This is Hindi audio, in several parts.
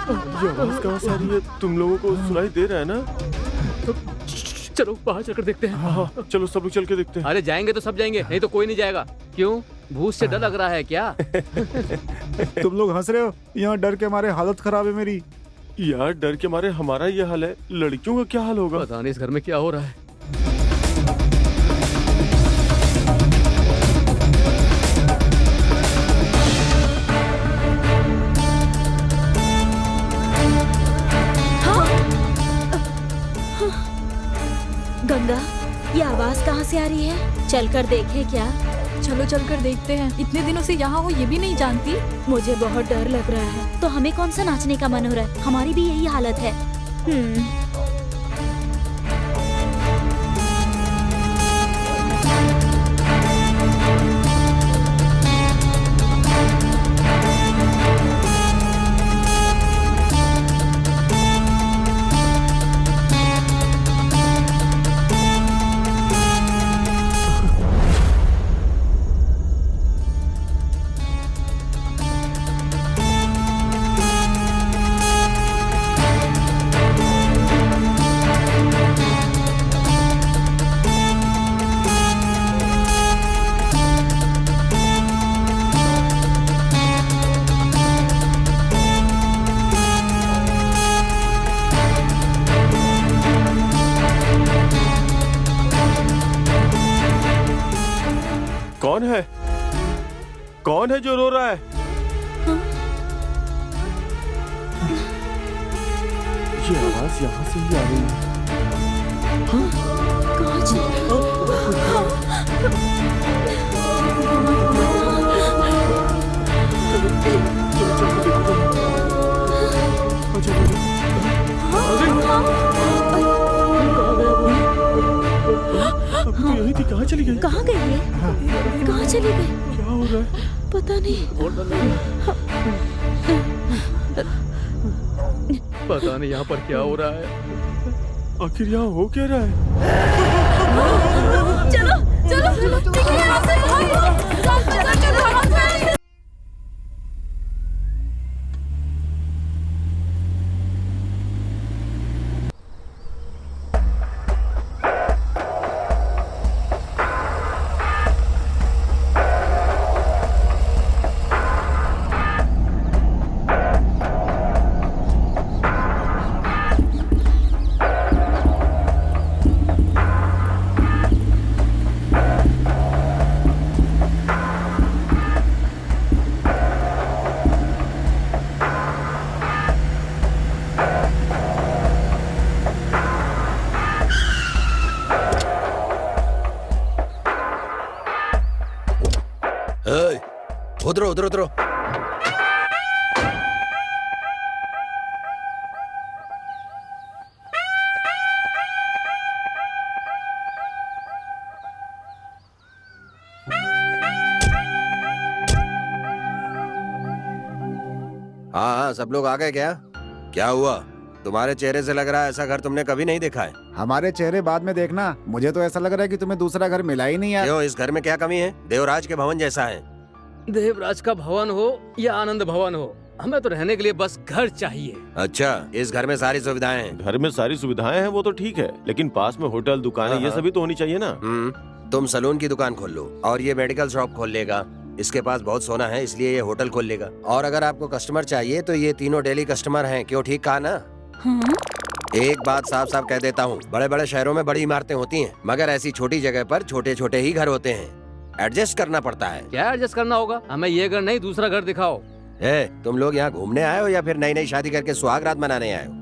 ये आवाज कहाँ से आ रही है? तुम लोगों को सुनाई दे रहा है ना? तो चलो बाहर चलकर देखते हैं। हाँ, चलो सब लोग चल के देखते हैं। अरे जाएंगे तो सब जाएंगे, नहीं तो कोई नहीं जाएगा। क्यों, भूत से डर लग रहा है क्या? तुम लोग हंस रहे हो, यहाँ डर के मारे हालत खराब है मेरी। यार डर के मारे हमारा ये हाल है, लड़कियों का क्या हाल होगा? पता नहीं इस घर में क्या हो रहा है। गंगा, ये आवाज कहाँ से आ रही है? चलकर देखें क्या? चलो चलकर देखते हैं। इतने दिनों से यहाँ हो ये भी नहीं जानती। मुझे बहुत डर लग रहा है। तो हमें कौन सा नाचने का मन हो रहा है? हमारी भी यही हालत है। कौन है? कौन है जो रो रहा है? ये आवाज यहाँ से ही आ रही है। अभी तो यही थी, कहाँ चली गई? कहाँ गई है? कहाँ चली गई? क्या हो रहा है? पता नहीं। पता नहीं यहाँ पर क्या हो रहा है। आखिर यहाँ हो क्या रहा है? चलो चलो चलो निकलो यहाँ से, भागो। चलो चलो यहाँ से। उधरो उधरो उधरो। हाँ, सब लोग आ गए क्या? क्या हुआ? तुम्हारे चेहरे से लग रहा है ऐसा घर तुमने कभी नहीं देखा है। हमारे चेहरे बाद में देखना, मुझे तो ऐसा लग रहा है कि तुम्हें दूसरा घर मिला ही नहीं यार। क्यों, इस घर में क्या कमी है? देवराज के भवन जैसा है। देवराज का भवन हो या आनंद भवन हो, हमें तो रहने के लिए बस घर चाहिए। अच्छा, इस घर में सारी सुविधाएं हैं। घर में सारी सुविधाएं हैं वो तो ठीक है, लेकिन पास में होटल, दुकानें, ये सभी तो होनी चाहिए ना। तुम सलून की दुकान खोल लो और ये मेडिकल शॉप खोल लेगा। इसके पास बहुत सोना है इसलिए ये होटल खोल लेगा। और अगर आपको कस्टमर चाहिए तो ये तीनों डेली कस्टमर हैं। क्यों, ठीक कहा ना? एक बात साफ साफ कह देता हूँ, बड़े बड़े शहरों में बड़ी इमारतें होती हैं, मगर ऐसी छोटी जगह पर छोटे छोटे ही घर होते हैं। एडजस्ट करना पड़ता है। क्या एडजस्ट करना होगा? हमें ये घर नहीं, दूसरा घर दिखाओ। तुम लोग यहाँ घूमने आए हो या फिर नई नई शादी करके सुहागरात मनाने आए हो?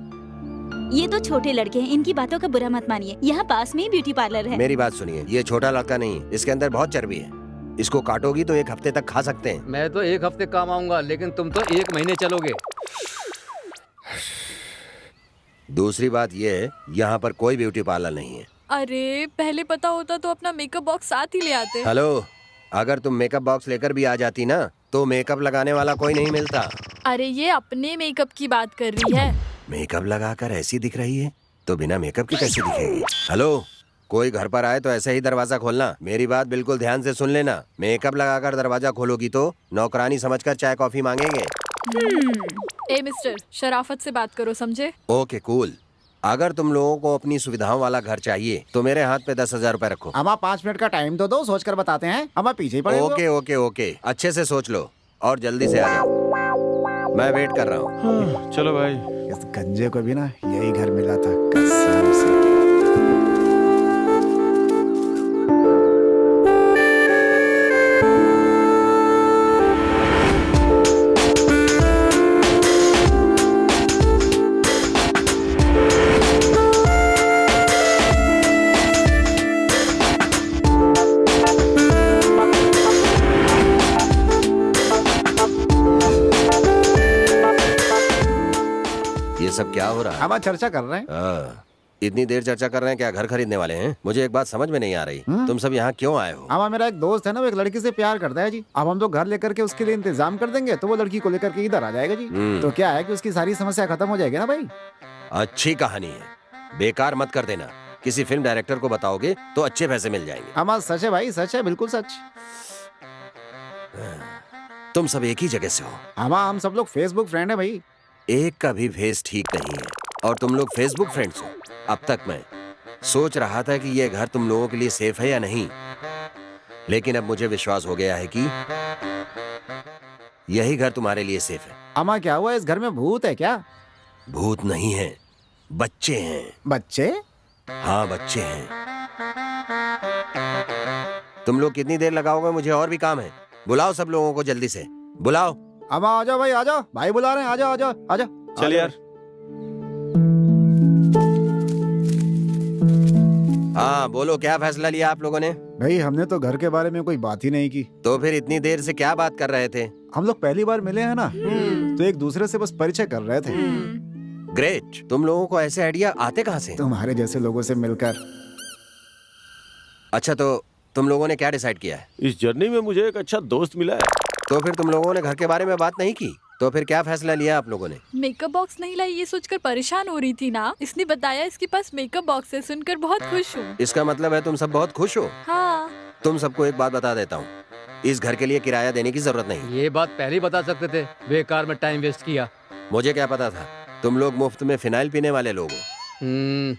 ये तो छोटे लड़के हैं, इनकी बातों का बुरा मत मानिए। यहाँ पास में ही ब्यूटी पार्लर है। मेरी बात सुनिए, ये छोटा लड़का नहीं, इसके अंदर बहुत चर्बी है। इसको काटोगी तो 1 हफ्ते तक खा सकते हैं। मैं तो 1 हफ्ते काम आऊंगा, लेकिन तुम तो 1 महीने चलोगे। दूसरी बात ये है, यहाँ पर कोई ब्यूटी पार्लर नहीं है। अरे पहले पता होता तो अपना मेकअप बॉक्स साथ ही ले आते। हेलो, अगर तुम मेकअप बॉक्स लेकर भी आ जाती ना तो मेकअप लगाने वाला कोई नहीं मिलता। अरे ये अपने मेकअप की बात कर रही है। मेकअप लगाकर ऐसी दिख रही है तो बिना मेकअप की कैसी दिखेगी? हेलो, कोई घर पर आए तो ऐसे ही दरवाजा खोलना। मेरी बात बिल्कुल ध्यान से सुन लेना। मेकअप लगाकर दरवाजा खोलोगी तो नौकरानी समझकर चाय कॉफी मांगेंगे। ए मिस्टर, शराफत से बात करो, समझे? Okay cool. अगर तुम लोगों को अपनी सुविधाओं वाला घर चाहिए तो मेरे हाथ पे 10,000 रुपए रखो। अमा 5 मिनट का टाइम तो दो, सोच कर बताते हैं। अमा पीछे ही पड़े हो। ओके ओके ओके, अच्छे से सोच लो और जल्दी से आ जाओ, मैं वेट कर रहा हूँ। हाँ, चलो भाई। इस गंजे को भी ना यही घर मिला था, कसम से। ये सब क्या हो रहा है? अमा चर्चा कर रहे हैं। इतनी देर चर्चा कर रहे हैं, क्या घर खरीदने वाले हैं? मुझे एक बात समझ में नहीं आ रही, तुम सब यहाँ क्यों आए हो? अमा मेरा एक दोस्त है ना, वो एक लड़की से प्यार करता है जी। अब हम लोग घर लेकर के उसके लिए इंतजाम कर देंगे तो वो लड़की को लेकर के इधर आ जाएगा जी। तो क्या है कि उसकी सारी समस्या खत्म हो जाएगी ना भाई। अच्छी कहानी है, बेकार मत कर देना। किसी फिल्म डायरेक्टर को बताओगे तो अच्छे पैसे मिल जाएंगे। अमा सच है भाई, सच है, बिल्कुल सच। तुम सब एक ही जगह से हो। अमा हम सब लोग फेसबुक फ्रेंड है भाई। एक का भी फेस ठीक नहीं है और तुम लोग फेसबुक फ्रेंड्स हो। अब तक मैं सोच रहा था कि ये घर तुम लोगों के लिए सेफ है या नहीं, लेकिन अब मुझे विश्वास हो गया है कि यही घर तुम्हारे लिए सेफ है। अमा क्या हुआ, इस घर में भूत है क्या? भूत नहीं है, बच्चे हैं। बच्चे? हाँ बच्चे हैं। तुम लोग कितनी देर लगाओगे? मुझे और भी काम है। बुलाओ सब लोगों को, जल्दी से बुलाओ। अमा आ जाओ भाई, आ जाओ, भाई बुला रहे हैं, आ जाओ आ जाओ आ जाओ। चल यार। हाँ बोलो, क्या फैसला लिया आप लोगों ने? भाई हमने तो घर के बारे में कोई बात ही नहीं की। तो फिर इतनी देर से क्या बात कर रहे थे? हम लोग पहली बार मिले हैं ना, तो एक दूसरे से बस परिचय कर रहे थे। ग्रेट। तुम लोगों को ऐसे आइडिया आते कहाँ से? तुम्हारे जैसे लोगों से मिलकर। अच्छा, तो तुम लोगों ने क्या डिसाइड किया है? इस जर्नी में मुझे एक अच्छा दोस्त मिला है। तो फिर तुम लोगों ने घर के बारे में बात नहीं की? तो फिर क्या फैसला लिया आप लोगों ने? मेकअप बॉक्स नहीं लाई ये सोचकर परेशान हो रही थी ना, इसने बताया इसके पास मेकअप बॉक्स है, सुनकर बहुत खुश हूँ। इसका मतलब है तुम सब बहुत खुश हो। हाँ। तुम सबको एक बात बता देता हूँ, इस घर के लिए किराया देने की जरूरत नहीं। ये बात पहले ही बता सकते थे, बेकार में टाइम वेस्ट किया। मुझे क्या पता था तुम लोग मुफ्त में फिनाइल पीने वाले लोग हो।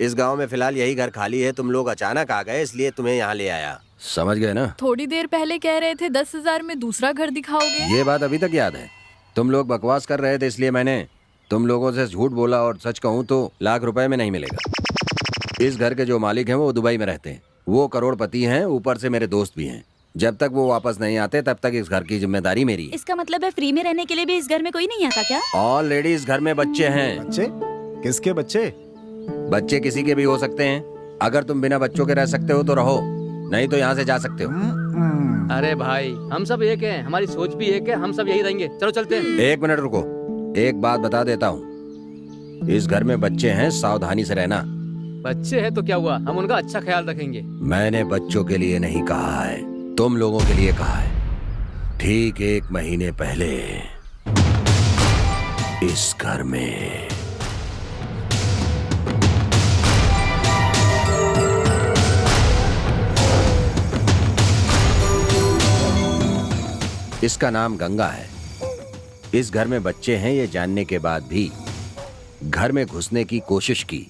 इस गांव में फिलहाल यही घर खाली है, तुम लोग अचानक आ गए इसलिए तुम्हें यहाँ ले आया। समझ गए ना? थोड़ी देर पहले कह रहे थे 10,000 में दूसरा घर दिखाओगे। ये बात अभी तक याद है। तुम लोग बकवास कर रहे थे इसलिए मैंने तुम लोगों से झूठ बोला, और सच कहूँ तो ₹1,00,000 में नहीं मिलेगा। इस घर के जो मालिक हैं वो दुबई में रहते हैं, वो करोड़पति हैं, ऊपर से मेरे दोस्त भी हैं। जब तक वो वापस नहीं आते तब तक इस घर की जिम्मेदारी मेरी है। इसका मतलब है फ्री में रहने के लिए भी इस घर में कोई नहीं आता क्या? ऑलरेडी इस घर में बच्चे हैं। बच्चे? किसके बच्चे? बच्चे किसी के भी हो सकते हैं। अगर तुम बिना बच्चों के रह सकते हो तो रहो, नहीं तो यहाँ से जा सकते हो। अरे भाई हम सब एक हैं, हमारी सोच भी एक है, हम सब यही रहेंगे। चलो चलते हैं। एक मिनट रुको, एक बात बता देता हूँ, इस घर में बच्चे हैं, सावधानी से रहना। बच्चे हैं तो क्या हुआ, हम उनका अच्छा ख्याल रखेंगे। मैंने बच्चों के लिए नहीं कहा है, तुम लोगों के लिए कहा है। ठीक 1 महीने पहले इस घर में इसका नाम गंगा है। इस घर में बच्चे हैं ये जानने के बाद भी घर में घुसने की कोशिश की।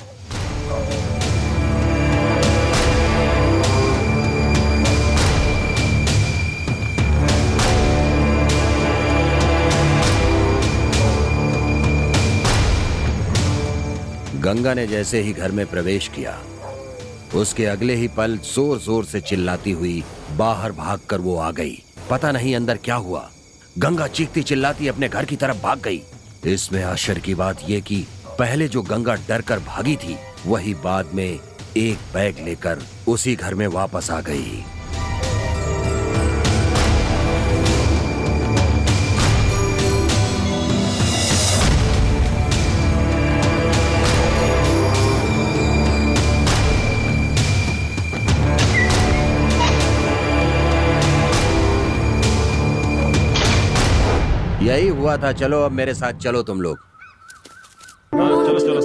गंगा ने जैसे ही घर में प्रवेश किया, उसके अगले ही पल जोर जोर से चिल्लाती हुई बाहर भागकर वो आ गई। पता नहीं अंदर क्या हुआ, गंगा चीखती चिल्लाती अपने घर की तरफ भाग गई। इसमें आश्चर्य की बात यह कि पहले जो गंगा डर कर भागी थी वही बाद में एक बैग लेकर उसी घर में वापस आ गई। यही हुआ था। चलो अब मेरे साथ चलो तुम लोग। हाँ, चलो चलो।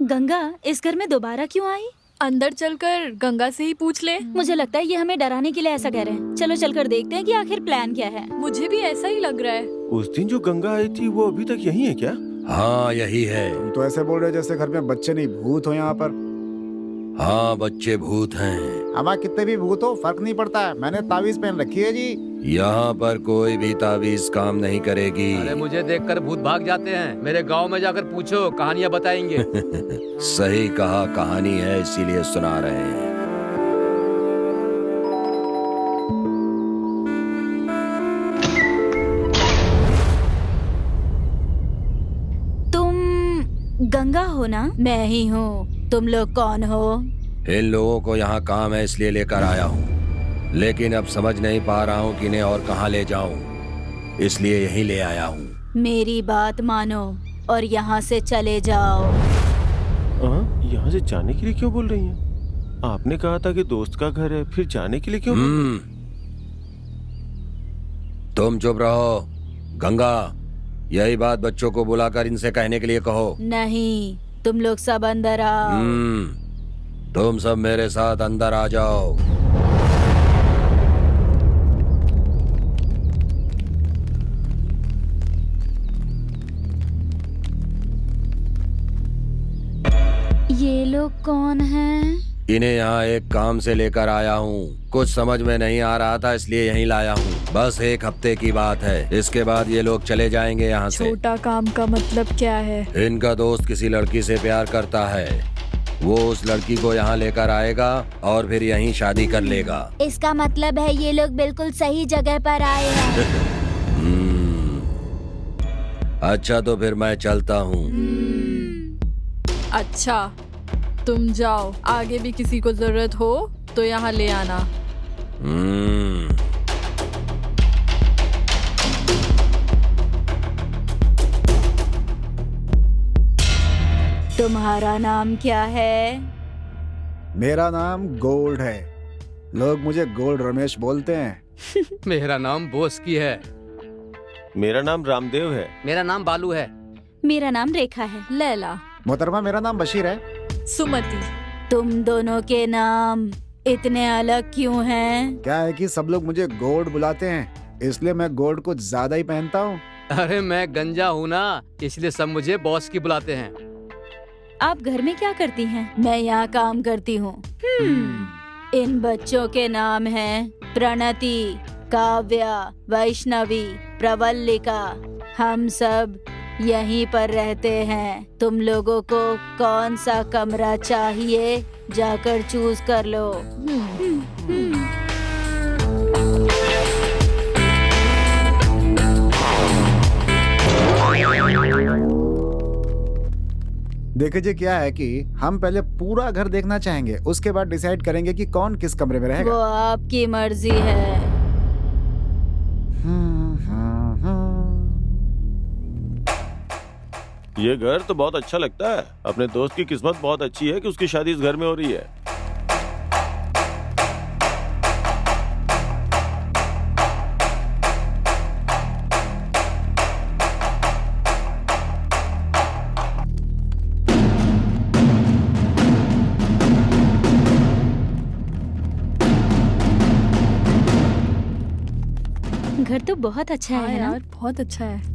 गंगा इस घर में दोबारा क्यों आई? अंदर चलकर गंगा से ही पूछ ले। मुझे लगता है ये हमें डराने के लिए ऐसा कह रहे हैं। चलो चलकर देखते हैं कि आखिर प्लान क्या है। मुझे भी ऐसा ही लग रहा है। उस दिन जो गंगा आई थी वो अभी तक यही है क्या? हाँ यही है। तुम तो ऐसे बोल रहे हो जैसे घर में बच्चे नहीं भूत हो यहाँ पर। हाँ बच्चे भूत हैं। हमारे कितने भी भूत हो फर्क नहीं पड़ता है। मैंने तावीज पहन रखी है जी। यहाँ पर कोई भी तावीज काम नहीं करेगी। अरे मुझे देखकर भूत भाग जाते हैं। मेरे गांव में जाकर पूछो, कहानियां बताएंगे। सही कहा, कहानी है इसीलिए सुना रहे हैं। तुम गंगा हो ना? मैं ही हूँ। तुम लोग कौन हो? इन लोगों को यहाँ काम है इसलिए लेकर आया हूँ, लेकिन अब समझ नहीं पा रहा हूँ कि इन्हें और कहाँ ले जाऊँ, इसलिए यहीं ले आया हूँ। मेरी बात मानो और यहाँ से चले जाओ। यहाँ से जाने के लिए क्यों बोल रही हैं? आपने कहा था कि दोस्त का घर है, फिर जाने के लिए क्यों बोल रही हैं? तुम चुप रहो। गंगा, यही बात बच्चों को बुलाकर इनसे कहने के लिए कहो। नहीं, तुम लोग सब अंदर आओ। तुम सब मेरे साथ अंदर आ जाओ। ये लोग कौन हैं? इन्हें यहाँ एक काम से लेकर आया हूँ। कुछ समझ में नहीं आ रहा था इसलिए यहीं लाया हूँ। बस एक हफ्ते की बात है, इसके बाद ये लोग चले जाएंगे यहाँ से। छोटा काम का मतलब क्या है? इनका दोस्त किसी लड़की से प्यार करता है, वो उस लड़की को यहाँ लेकर आएगा और फिर यहीं शादी कर लेगा। इसका मतलब है ये लोग बिल्कुल सही जगह पर आए हैं। अच्छा तो फिर मैं चलता हूँ। अच्छा, तुम जाओ। आगे भी किसी को जरूरत हो तो यहाँ ले आना। तुम्हारा नाम क्या है? मेरा नाम गोल्ड है। लोग मुझे गोल्ड रमेश बोलते हैं। मेरा नाम बोस की है। मेरा नाम रामदेव है। मेरा नाम बालू है। मेरा नाम रेखा है। लैला। मोहतरमा मेरा नाम बशीर है। सुमति। तुम दोनों के नाम इतने अलग क्यों हैं? क्या है कि सब लोग मुझे गोल्ड बुलाते हैं, इसलिए मैं गोल्ड कुछ ज्यादा ही पहनता हूँ। अरे मैं गंजा हूँ ना, इसलिए सब मुझे बॉस की बुलाते हैं। आप घर में क्या करती हैं? मैं यहाँ काम करती हूँ। इन बच्चों के नाम हैं प्रणति, काव्या, वैष्णवी, प्रवल्लिका। हम सब यहीं पर रहते हैं। तुम लोगों को कौन सा कमरा चाहिए, जाकर चूज कर लो। देखिए जी, क्या है कि हम पहले पूरा घर देखना चाहेंगे, उसके बाद डिसाइड करेंगे कि कौन किस कमरे में रहेगा। वो आपकी मर्जी है। ये घर तो बहुत अच्छा लगता है। अपने दोस्त की किस्मत बहुत अच्छी है कि उसकी शादी इस घर में हो रही है। घर तो बहुत अच्छा हाँ है ना? यार, बहुत अच्छा है।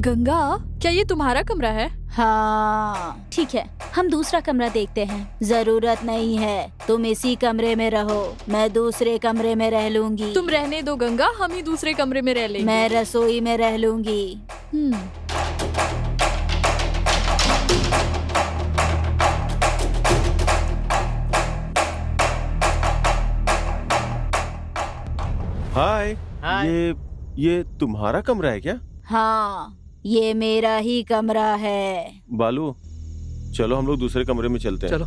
गंगा, क्या ये तुम्हारा कमरा है? हाँ ठीक है, हम दूसरा कमरा देखते हैं। जरूरत नहीं है, तुम इसी कमरे में रहो, मैं दूसरे कमरे में रह लूंगी। तुम रहने दो गंगा, हम ही दूसरे कमरे में रह लेंगे। मैं रसोई में रह लूंगी। हाय। हाय। ये तुम्हारा कमरा है क्या? हाँ, ये मेरा ही कमरा है। बालू, चलो हम लोग दूसरे कमरे में चलते हैं। चलो।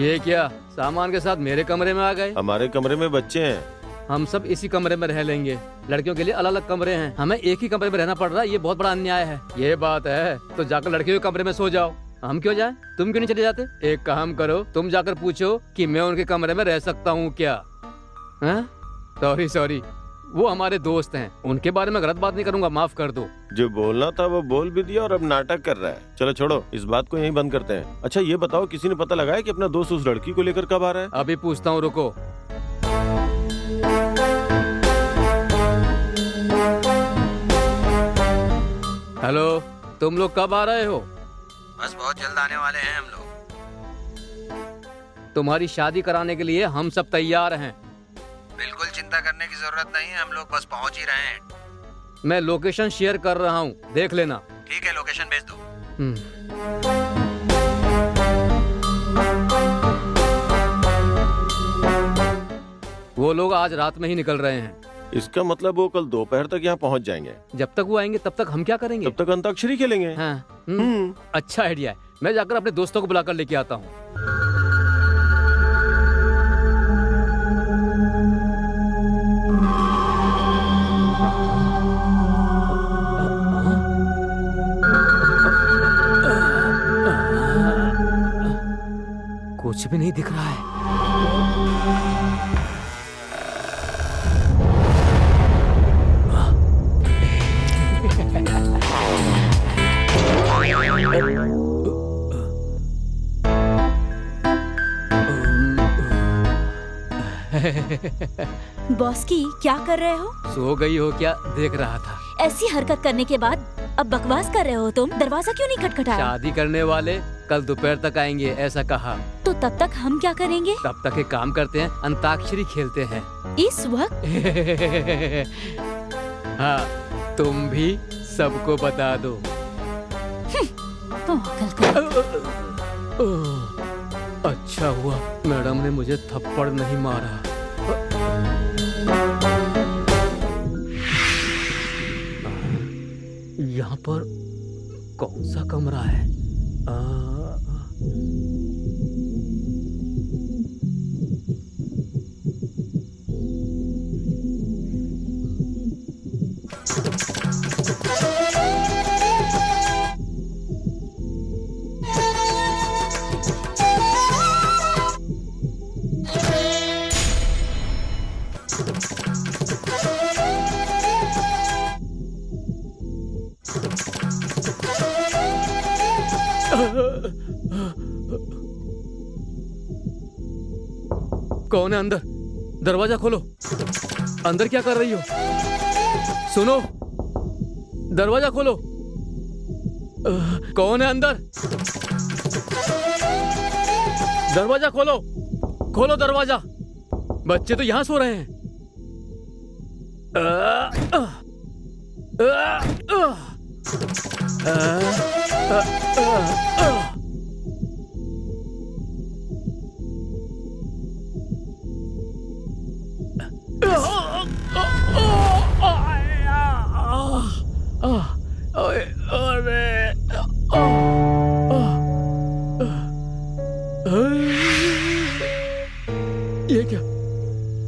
ये क्या, सामान के साथ मेरे कमरे में आ गए? हमारे कमरे में बच्चे हैं। हम सब इसी कमरे में रह लेंगे। लड़कियों के लिए अलग अलग कमरे हैं, हमें एक ही कमरे में रहना पड़ रहा है। ये बहुत बड़ा अन्याय है। ये बात है तो जाकर लड़कियों के कमरे में सो जाओ। हम क्यों जाएं? तुम क्यों नहीं चले जाते? एक काम करो, तुम जाकर पूछो कि मैं उनके कमरे में रह सकता हूँ क्या? सॉरी, वो हमारे दोस्त हैं, उनके बारे में गलत बात नहीं करूंगा, माफ कर दो। जो बोलना था वो बोल भी दिया और अब नाटक कर रहा है। चलो छोड़ो, इस बात को यहीं बंद करते हैं। अच्छा ये बताओ, किसी ने पता लगाया कि अपना दोस्त उस लड़की को लेकर कब आ रहा है? अभी पूछता हूँ, रुको। हेलो, तुम लोग कब आ रहे हो? बस बहुत जल्द आने वाले हैं हम लोग। तुम्हारी शादी कराने के लिए हम सब तैयार हैं। बिल्कुल चिंता करने की जरूरत नहीं है, हम लोग बस पहुंच ही रहे हैं। मैं लोकेशन शेयर कर रहा हूँ, देख लेना। ठीक है, लोकेशन भेज दो। वो लोग आज रात में ही निकल रहे हैं। इसका मतलब वो कल दोपहर तक यहाँ पहुँच जाएंगे। जब तक वो आएंगे तब तक हम क्या करेंगे? तब तक अंताक्षरी खेलेंगे। हाँ, अच्छा आइडिया है। मैं जाकर अपने दोस्तों को बुलाकर लेके आता हूँ। कुछ भी नहीं दिख रहा है। बॉस की क्या कर रहे हो? सो गई हो क्या? देख रहा था। ऐसी हरकत करने के बाद अब बकवास कर रहे हो तुम? दरवाजा क्यों नहीं खटखटाया? शादी करने वाले कल दोपहर तक आएंगे, ऐसा कहा। तो तब तक हम क्या करेंगे? तब तक एक काम करते हैं, अंताक्षरी खेलते हैं। इस वक्त? हाँ, तुम भी सबको बता दो। अच्छा हुआ मैडम ने मुझे थप्पड़ नहीं मारा। यहाँ पर कौन सा कमरा है? कौन है अंदर? दरवाजा खोलो। अंदर क्या कर रही हो? सुनो, दरवाजा खोलो। कौन है अंदर? दरवाजा खोलो, खोलो दरवाजा। बच्चे तो यहाँ सो रहे हैं।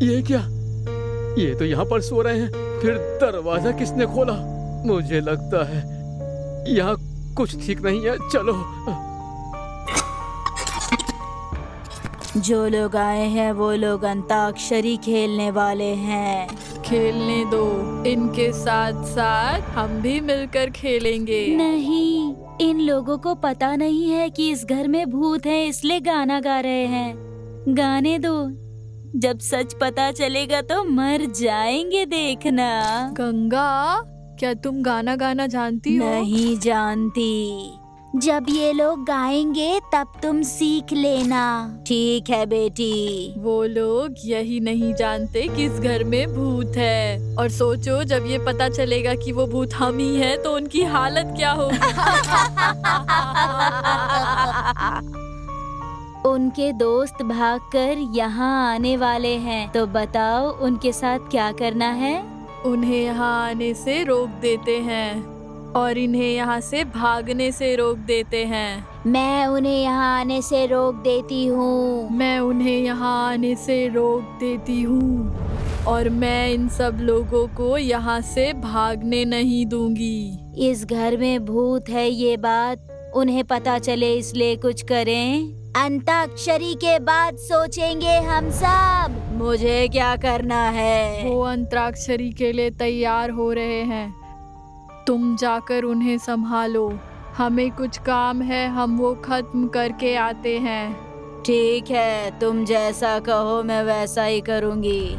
ये क्या? ये तो यहाँ पर सो रहे हैं, फिर दरवाजा किसने खोला? मुझे लगता है यहाँ कुछ ठीक नहीं है। चलो। जो लोग आए हैं वो लोग अंताक्षरी खेलने वाले हैं। खेलने दो, इनके साथ साथ हम भी मिलकर खेलेंगे। नहीं, इन लोगों को पता नहीं है कि इस घर में भूत है, इसलिए गाना गा रहे हैं। गाने दो, जब सच पता चलेगा तो मर जाएंगे, देखना। गंगा, क्या तुम गाना गाना जानती हो? नहीं जानती। जब ये लोग गाएंगे तब तुम सीख लेना। ठीक है बेटी। वो लोग यही नहीं जानते कि इस घर में भूत है, और सोचो जब ये पता चलेगा कि वो भूत हम ही है तो उनकी हालत क्या होगी। उनके दोस्त भागकर यहाँ आने वाले हैं, तो बताओ उनके साथ क्या करना है? उन्हें यहाँ आने से रोक देते हैं और इन्हें यहाँ से भागने से रोक देते हैं। मैं उन्हें यहाँ आने से रोक देती हूँ। मैं उन्हें यहाँ आने से रोक देती हूँ और मैं इन सब लोगों को यहाँ से भागने नहीं दूंगी। इस घर में भूत है ये बात उन्हें पता चले इसलिए कुछ करें। अंताक्षरी के बाद सोचेंगे हम सब। मुझे क्या करना है? वो अंतराक्षरी के लिए तैयार हो रहे हैं, तुम जाकर उन्हें संभालो। हमें कुछ काम है, हम वो खत्म करके आते हैं। ठीक है, तुम जैसा कहो मैं वैसा ही करूँगी।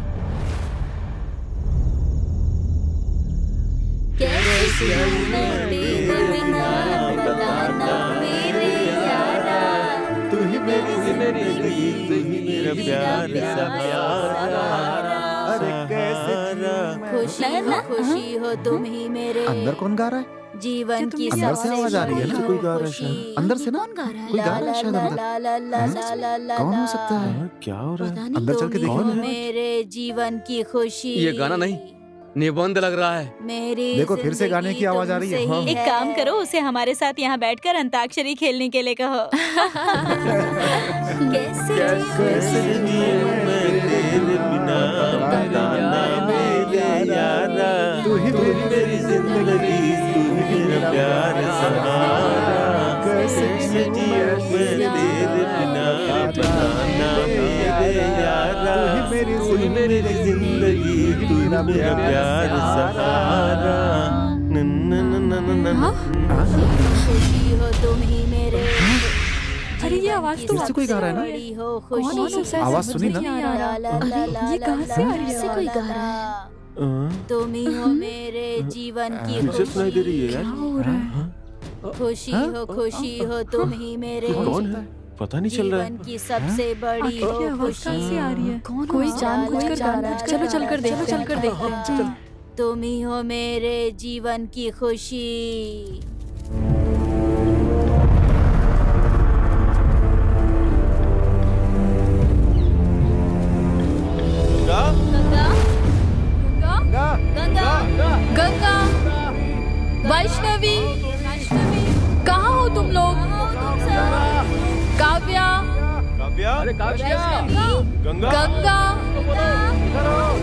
खुशी हो तुम ही मेरे। अंदर कौन गा रहा है? जीवन की अंदर से आवाज आ रही है ना? कोई गा रहा है शायद। अंदर से ना? कोई गा रहा है शायद अंदर। कौन हो सकता है? हाँ, क्या हो रहा है? अंदर चल के देखो ना। मेरे जीवन की खुशी। ये गाना नहीं, निबंध लग रहा है। मेरी देखो फिर से गाने की आवाज आ रही है। हाँ। एक काम करो, उसे हमारे साथ यहाँ बैठकर अंताक्षरी खेलने के लिए कहो। कैसे जिए मैं तेरे बिना, बताना मेरे यारा, तू ही मेरी जिंदगी, तू ही मेरा प्यार सहारा। कैसे जिए मैं तेरे बिना, बताना मेरे यारा, तू ही मेरी जिंदगी, तू ही मेरा प्यार सहारा। खुशी हो तुम ही मेरे। अरे ये आवाज तो फिर से कोई गा रहा है ना? बड़ी हो कौन हो खुशी। सकता है? आवाज समझ सुनी नहीं ना? आ रहा। ये कहाँ से आ रही है? से कोई गा रहा है। तुम ही हो मेरे जीवन की फिर से सुनाई दे रही है क्या यार। हो रहा है? खुशी हो तुम ही मेरे। ये कौन है? पता नहीं चल रहा है। जीवन की सबसे बड़ी आखिर ये हो आवाज कहाँ से खुशी। आ रही है? कोई जानबूझकर गा रहा है। चलो चल कर देखते हैं। तुम ही हो मेरे जीवन की खुशी। गंगा गंगा, गंगा गंगा, वैष्णवी, कहाँ हो तुम लोग? काव्या, अरे गंगा, गंगा,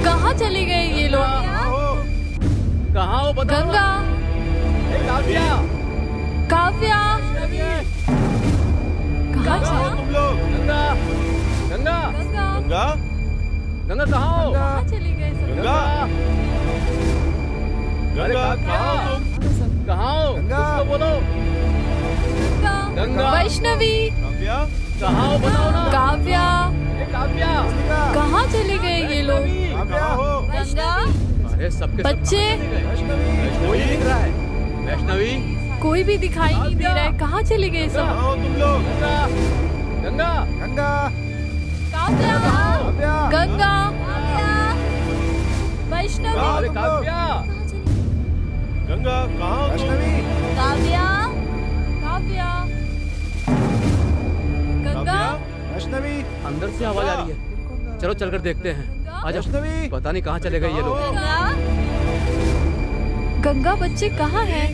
कहाँ चले गए ये लोग? कहाँ हो बताओ? गंगा, काव्या, कहाँ चले? तुम लोग? गंगा, गंगा, गंगा, गंगा, गंगा कहाँ हो? कहाँ चले गए सब? गंगा, गंगा, कहाँ हो तुम? कहाँ हो? कुछ तो बोलो। गंगा, वैष्णवी, काव्या, कहाँ हो बताओ ना। काव्या, काव्या, कहाँ चले गए ये लोग? कहाँ हो? गंगा अरे सबके सब बच्चे, कोई नहीं दिख रहा है। वैष्णवी, कोई भी दिखाई नहीं दे रहा है। कहाँ चले गए सब? कहाँ हो तुम लोग? गंगा, गंगा, काव्या, काव्या, गंगा, वैष्णवी, अरे काव्या, गंगा, कहाँ हो तुम? वैष्णवी, काव्या काव्या, गंगा, वैष्णवी, अंदर से आवाज आ रही है। चलो चलकर देखते हैं। आ जाओ। वैष्णवी, पता नहीं कहाँ चले गए ये लोग। गंगा गंगा, बच्चे कहाँ हैं?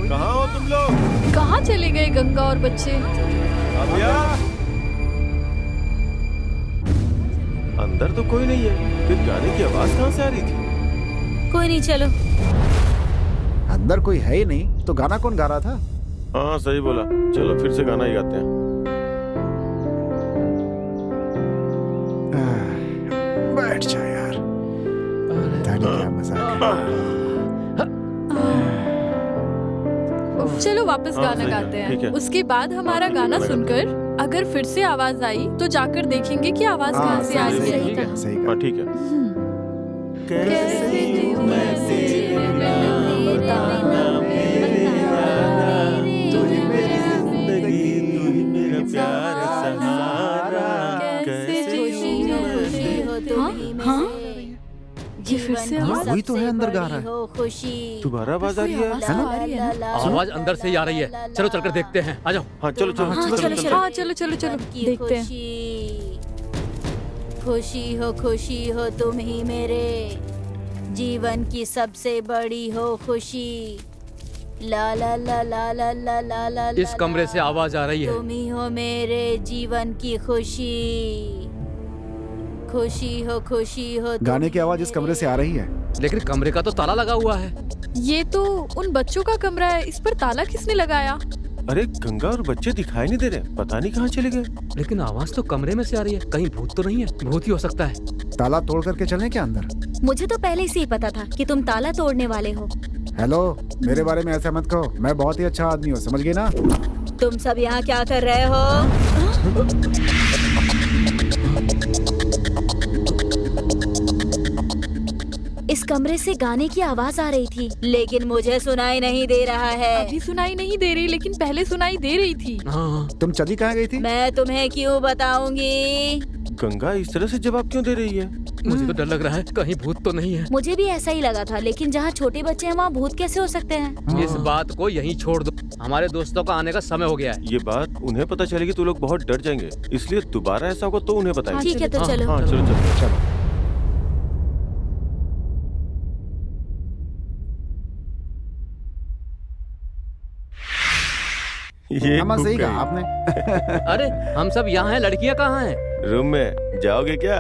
कहाँ हो तुम लोग? कहाँ चले गए गंगा और बच्चे? काव्या, अंदर तो कोई नहीं है, फिर गाने की आवाज कहाँ से आ रही थी? कोई नहीं, चलो। अंदर कोई है ही नहीं तो गाना कौन गा रहा था? हाँ सही बोला, चलो फिर से गाना ही गाते हैं। बैठ जा यार, पता नहीं क्या मजाक है। चलो वापस हाँ, गाना सही है, गाते ठीक हैं। है। उसके बाद हमारा हाँ, गाना गाना सुनकर अगर फिर से आवाज आई तो जाकर देखेंगे कि आवाज हाँ, कहाँ से आ सही रही है। सही कहा, सही कहा। हाँ ठीक है। कैसे जीऊं मैं तेरे बिना, बताना मेरे यारा, तू ही मेरी जिंदगी, तू ही मेरा प्यार सहारा। कैसे जीऊं मैं तेरे। हाँ, ये फिर से आवाज वही तो है, अंदर गा रहा है। खुशी। दोबारा आवाज आ रही है। आवाज आ रही है ना? आवाज अंदर से ही आ रही है। चलो चलकर देखते हैं। आ जाओ। हाँ चलो चलो हाँ, चलो चलो, हाँ, चलो चलो चलो देखते हैं। खुशी हो तुम ही मेरे जीवन की सबसे बड़ी हो खुशी। ला ला ला ला ला ला ला ला। इस कमरे से आवाज आ रही है। तुम ही हो मेरे जीवन की खुशी। खुशी हो गाने की आवाज इस कमरे से आ रही है। लेकिन कमरे का तो ताला लगा हुआ है। ये तो उन बच्चों का कमरा है, इस पर ताला किसने लगाया? अरे गंगा और बच्चे दिखाई नहीं दे रहे, पता नहीं कहाँ चले गए। लेकिन आवाज तो कमरे में से आ रही है, कहीं भूत तो नहीं है? भूत ही हो सकता है। ताला तोड़ करके चलें क्या अंदर? मुझे तो पहले से ही पता था कि तुम ताला तोड़ने वाले हो। हेलो, मेरे बारे में ऐसा मत कहो, मैं बहुत ही अच्छा आदमी हूँ, समझ गई ना? तुम सब यहाँ क्या कर रहे हो? इस कमरे से गाने की आवाज आ रही थी। लेकिन मुझे सुनाई नहीं दे रहा है। अभी सुनाई नहीं दे रही, लेकिन पहले सुनाई दे रही थी। हाँ। तुम चली कहाँ गई थी? मैं तुम्हें क्यों बताऊंगी? गंगा इस तरह से जवाब क्यों दे रही है? मुझे तो डर लग रहा है, कहीं भूत तो नहीं है। मुझे भी ऐसा ही लगा था, लेकिन जहाँ छोटे बच्चे हैं वहाँ भूत कैसे हो सकते हैं? इस बात को यहीं छोड़ दो, हमारे दोस्तों का आने का समय हो गया है। ये बात उन्हें पता चलेगी तो लोग बहुत डर जाएंगे, इसलिए दोबारा ऐसा होगा तो उन्हें बताएंगे। ठीक है, तो हाँ, चलो। हाँ चलो चलो चलो। ये अम्मा सही घूम कहा गई। आपने। अरे हम सब यहाँ हैं, लड़कियाँ कहाँ हैं? रूम में जाओगे क्या?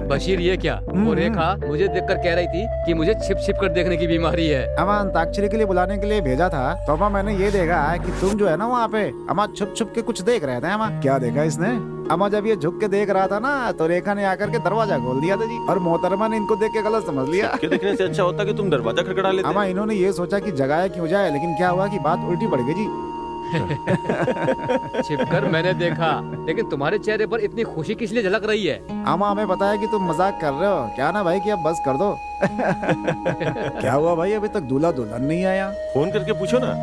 बशीर ये क्या? वो रेखा मुझे देखकर कह रही थी कि मुझे छिप छिप कर देखने की बीमारी है। अम्मा अंताक्षरी के लिए बुलाने के लिए भेजा था, तो अम्मा मैंने ये देखा है कि तुम जो है ना वहाँ पे अम्मा छुप छुप के कुछ देख रहे थे। अम्मा क्या देखा इसने? अम्मा जब ये झुक के देख रहा था ना, तो रेखा ने आकर के दरवाजा खोल दिया था जी, और मोहतरमा ने इनको देख के गलत समझ लिया। सबके देखने से अच्छा होता कि तुम दरवाजा खड़खड़ा लेते। अम्मा इन्होंने ये सोचा कि जगाया क्यों जाए, लेकिन क्या हुआ कि बात उल्टी पड़ गई जी। छिपकर मैंने देखा, लेकिन तुम्हारे चेहरे पर इतनी खुशी किस लिए झलक रही है? अम्मा हमें पता है कि तुम मजाक कर रहे हो, क्या ना भाई कि अब बस कर दो। क्या हुआ भाई, अभी तक दूल्हा दुल्हन नहीं आया? फोन करके पूछो ना।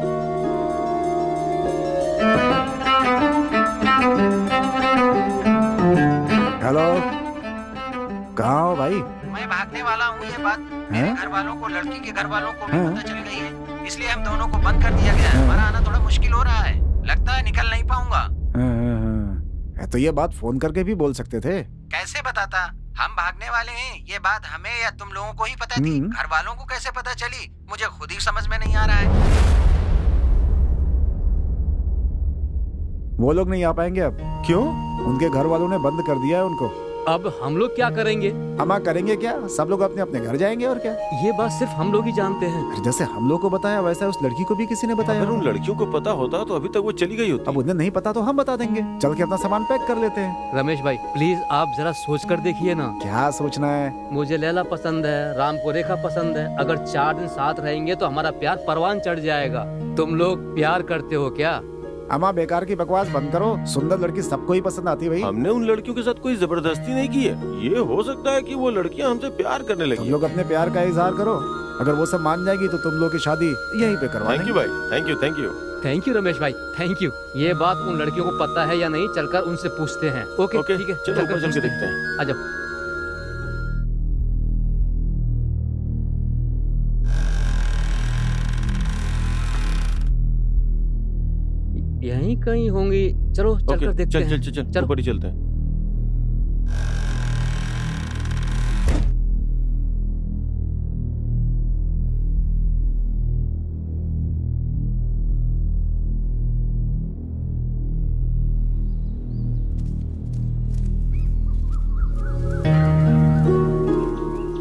हेलो, कहाँ हो भाई? मैं भागने वाला हूँ। ये बात मेरे हैं? घर वालों को, लड़की के घर वालों को भी हाँ। पता चल गई है, इसलिए हम दोनों को बंद कर दिया गया है। हमारा आना थोड़ा मुश्किल हो रहा है, लगता है निकल नहीं पाऊंगा। हाँ। तो ये बात फोन करके भी बोल सकते थे। कैसे बताता? हम भागने वाले हैं, ये बात हमें या तुम लोगों को ही पता थी। घर वालों को कैसे पता चली, मुझे खुद ही समझ में नहीं आ रहा है। वो लोग नहीं आ पाएंगे अब। क्यों? उनके घर वालों ने बंद कर दिया है उनको। अब हम लोग क्या करेंगे? अम्मा करेंगे क्या, सब लोग अपने अपने घर जाएंगे और क्या। ये बात सिर्फ हम लोग ही जानते हैं। जैसे हम लोग को बताया वैसा उस लड़की को भी किसी ने बताया। अगर उन लड़कियों को पता होता तो अभी तक वो चली गई होती। अब उन्हें नहीं पता तो हम बता देंगे, चल के अपना सामान पैक कर लेते हैं। रमेश भाई प्लीज आप जरा सोच कर देखिए ना। क्या सोचना है? मुझे लैला पसंद है, राम को रेखा पसंद है। अगर 4 दिन साथ रहेंगे तो हमारा प्यार परवान चढ़ जाएगा। तुम लोग प्यार करते हो क्या? अम्मा बेकार की बकवास बंद करो, सुंदर लड़की सबको ही पसंद आती है भाई। हमने उन लड़कियों के साथ कोई जबरदस्ती नहीं की है। ये हो सकता है कि वो लड़कियां हमसे प्यार करने तुम लगी। लोग अपने प्यार का इजहार करो, अगर वो सब मान जाएगी तो तुम लोग की शादी यहीं पे करवा थैंक यू देंगे। भाई, thank you thank you. Thank you Ramesh भाई, थैंक यू। ये बात उन लड़कियों को पता है या नहीं, चलकर उनसे पूछते हैं। ओके ओके ठीक है, चलो चलकर ऊपर चल के पूछते देखते हैं। आ जाओ। यहीं कहीं होंगी, चलो चलकर ओके देखते चल हैं। चल चल चल चलो। ऊपर ही चलते हैं।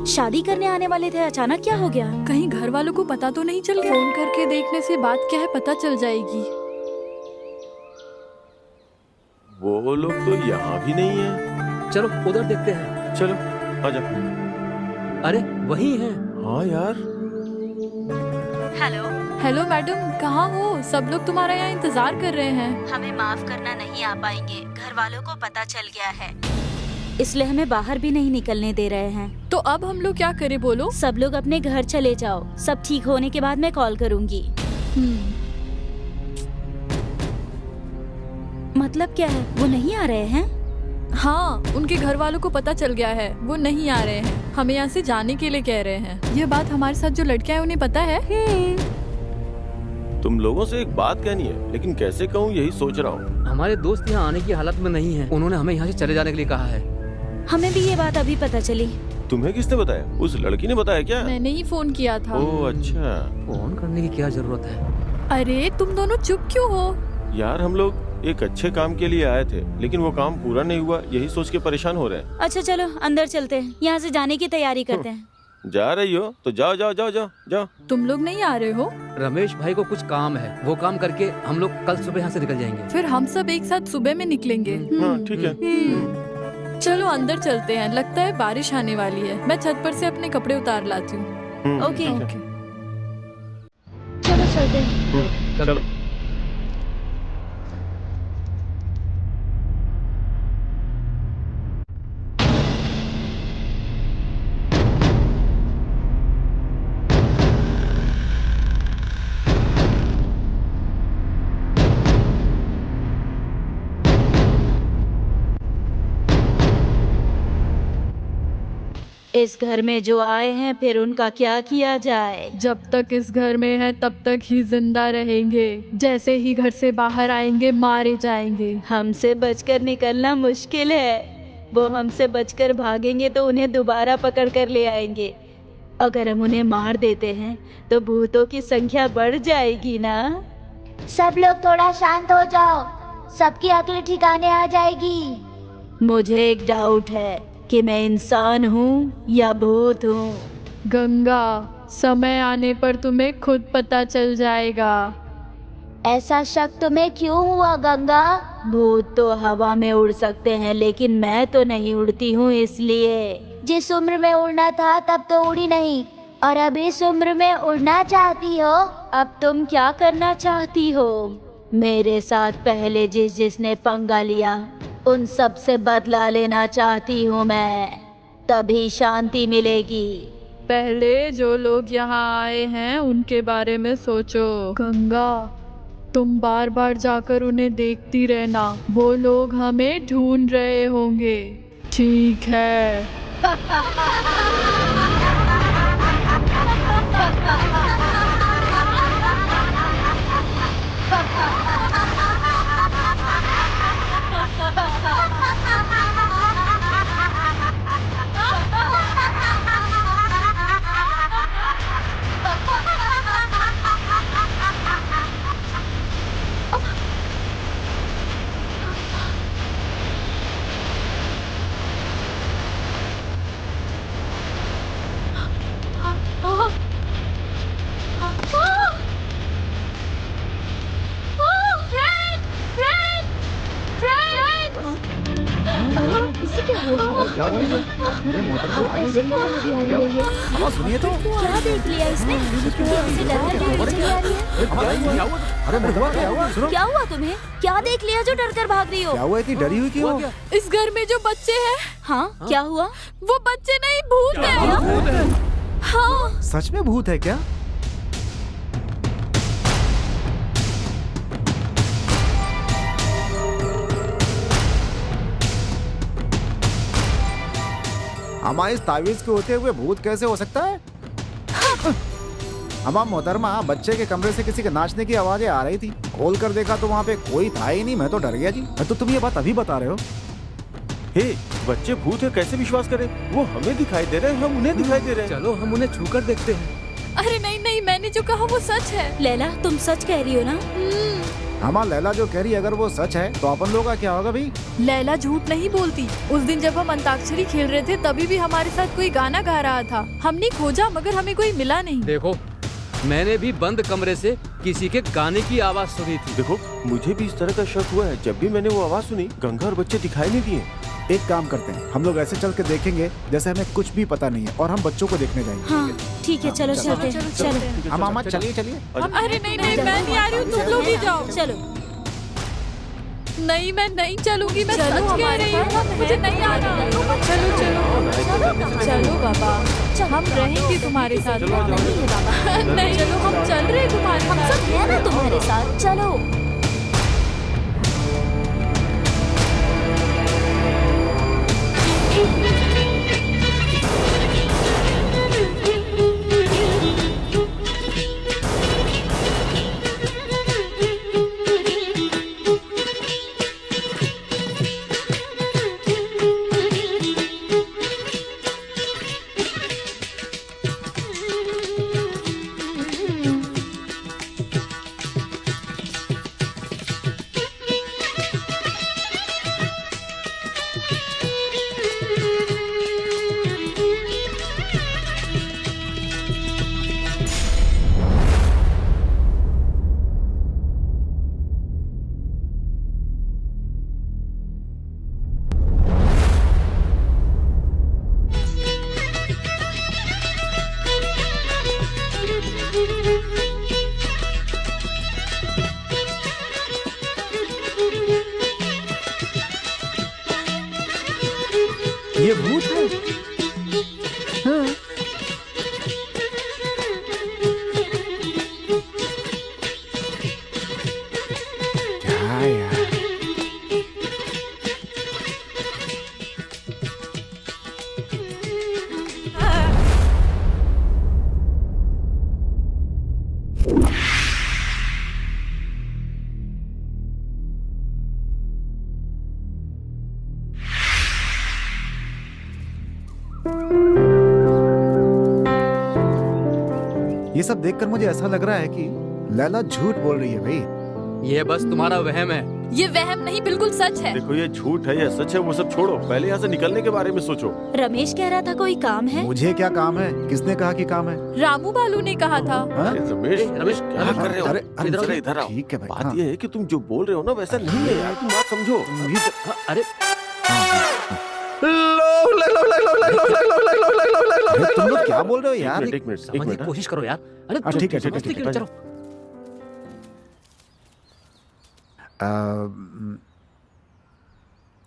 शादी करने आने वाले थे, अचानक क्या हो गया? कहीं घर वालों को पता तो नहीं चल गया? फोन करके देखने से बात क्या है पता चल जाएगी। वो लोग तो यहाँ भी नहीं है। चलो उधर देखते हैं। चलो आजा। अरे वही है। हाँ यार, हेलो, हेलो मैडम, कहाँ हो? सब लोग तुम्हारा यहाँ इंतजार कर रहे हैं। हमें माफ करना, नहीं आ पाएंगे। घर वालों को पता चल गया है, इसलिए हमें बाहर भी नहीं निकलने दे रहे हैं। तो अब हम लोग क्या करें बोलो? सब लोग अपने घर चले जाओ, सब ठीक होने के बाद मैं कॉल करूंगी। मतलब क्या है, वो नहीं आ रहे हैं? हाँ, उनके घर वालों को पता चल गया है, वो नहीं आ रहे हैं। हमें यहाँ से जाने के लिए कह रहे हैं। ये बात हमारे साथ जो लड़कियां हैं उन्हें पता है। तुम लोगों से एक बात कहनी है, लेकिन कैसे कहूँ यही सोच रहा हूँ। हमारे दोस्त यहाँ आने की हालत में नहीं है, उन्होंने हमें यहाँ से चले जाने के लिए कहा है। हमें भी ये बात अभी पता चली। तुम्हें किसने बताया? उस लड़की ने बताया क्या? मैंने ही फोन किया था। ओह अच्छा। फोन करने की क्या जरूरत है? अरे तुम दोनों चुप क्यों हो? यार हम लोग एक अच्छे काम के लिए आए थे, लेकिन वो काम पूरा नहीं हुआ, यही सोच के परेशान हो रहे हैं। अच्छा चलो अंदर चलते हैं, यहाँ से जाने की तैयारी करते हैं। जा रही हो तो जाओ जाओ जाओ जाओ जाओ। तुम लोग नहीं आ रहे हो? रमेश भाई को कुछ काम है, वो काम करके हम लोग कल सुबह यहाँ से निकल जाएंगे। फिर हम सब एक साथ सुबह में निकलेंगे। हाँ ठीक है। चलो अंदर चलते हैं, लगता है बारिश आने वाली है। मैं छत पर से अपने कपड़े उतार लाती हूँ। ओके ठीक है। चलो चलते हैं। चलो। इस घर में जो आए हैं फिर उनका क्या किया जाए? जब तक इस घर में है तब तक ही जिंदा रहेंगे, जैसे ही घर से बाहर आएंगे मारे जाएंगे। हमसे बचकर निकलना मुश्किल है। वो हमसे बचकर भागेंगे तो उन्हें दोबारा पकड़ कर ले आएंगे। अगर हम उन्हें मार देते हैं तो भूतों की संख्या बढ़ जाएगी ना। सब लोग थोड़ा शांत हो जाओ, सबकी अक्ल ठिकाने आ जाएगी। मुझे एक डाउट है कि मैं इंसान हूँ या भूत हूँ। गंगा, समय आने पर तुम्हें खुद पता चल जाएगा। ऐसा शक तुम्हें क्यों हुआ गंगा? भूत तो हवा में उड़ सकते हैं लेकिन मैं तो नहीं उड़ती हूँ, इसलिए। जिस उम्र में उड़ना था तब तो उड़ी नहीं, और अब इस उम्र में उड़ना चाहती हो। अब तुम क्या करना चाहती हो? मेरे साथ पहले जिसने पंगा लिया उन सब से बदला लेना चाहती हूँ मैं, तभी शांति मिलेगी। पहले जो लोग यहाँ आए हैं उनके बारे में सोचो। गंगा, तुम बार बार जाकर उन्हें देखती रहना, वो लोग हमें ढूंढ रहे होंगे। ठीक है। सुनिए तो। क्या देख लिया इसने? ऐसे डर कर भाग रही है। अरे मधुआ, क्या हुआ? सुनो। क्या हुआ तुम्हें? क्या देख लिया जो डर कर भाग रही हो? क्या हुआ? इतनी डरी हुई क्यों? इस घर में जो बच्चे हैं, हाँ, क्या हुआ? वो बच्चे नहीं, भूत है। हाँ। सच में भूत है क्या? हमारे इस तावीज के होते हुए भूत कैसे हो सकता है? अम्मा मोहतरमा, बच्चे के कमरे से किसी के नाचने की आवाजें आ रही थी। खोल कर देखा तो वहाँ पे कोई था ही नहीं। मैं तो डर गया जी। तो तुम ये बात अभी बता रहे हो? हे, बच्चे भूत है कैसे विश्वास करें? वो हमें दिखाई दे रहे हैं, हम उन्हें दिखाई दे रहे हैं। चलो हम उन्हें छू कर देखते हैं। अरे नहीं नहीं, मैंने जो कहा वो सच है। लैला, तुम सच कह रही हो ना? हमारा लैला जो कह रही है, अगर वो सच है तो अपन लोगों का क्या होगा भाई? लैला झूठ नहीं बोलती। उस दिन जब हम अंताक्षरी खेल रहे थे तभी भी हमारे साथ कोई गाना गा रहा था। हमने खोजा मगर हमें कोई मिला नहीं। देखो, मैंने भी बंद कमरे से किसी के गाने की आवाज सुनी थी। देखो, मुझे भी इस तरह का शक हुआ है। जब भी मैंने वो आवाज सुनी, गंगा और बच्चे दिखाई नहीं दिए। एक काम करते हैं, हम लोग ऐसे चल के देखेंगे जैसे हमें कुछ भी पता नहीं है, और हम बच्चों को देखने जाएंगे। हाँ ठीक है, चलो चलते हैं। चलो हम मामा चलिए चलिए। अरे नहीं नहीं, मैं नहीं आ रही हूँ, तुम लोग ही जाओ। चलो। नहीं, मैं नहीं चलूंगी, मैं सच कह रही हूँ, मुझे नहीं आना। चलो चलो चलो बाबा, हम रहेंगे तुम्हारे साथ। नहीं, चलो हम चल रहे तुम्हारे साथ। हम सब है ना तुम्हारे साथ, चलो। ये भूत है। हाँ। क्या यार, ये सब देखकर मुझे ऐसा लग रहा है कि लैला झूठ बोल रही है भाई। ये बस तुम्हारा वहम है। ये वहम नहीं, बिल्कुल सच है। देखो ये झूठ है या सच है वो सब छोड़ो, पहले यहाँ से निकलने के बारे में सोचो। रमेश कह रहा था कोई काम है। मुझे क्या काम है? किसने कहा कि काम है? रामू बालू ने कहा था। हाँ? अरे रमेश रमेश, क्या कर रहे हो? अरे, तुम इधर जरा आओ। इधर आओ। ठीक है भाई। बात हाँ। ये है कि तुम जो बोल रहे हो ना वैसा नहीं है यार, तुम बात समझो। अरे अरे तुम लोग क्या बोल रहे हो यार? एक मिनट समझने की कोशिश करो यार। अरे हाँ, ठीक है, ठीक है, समझते ठीक क्यों? है। चलो।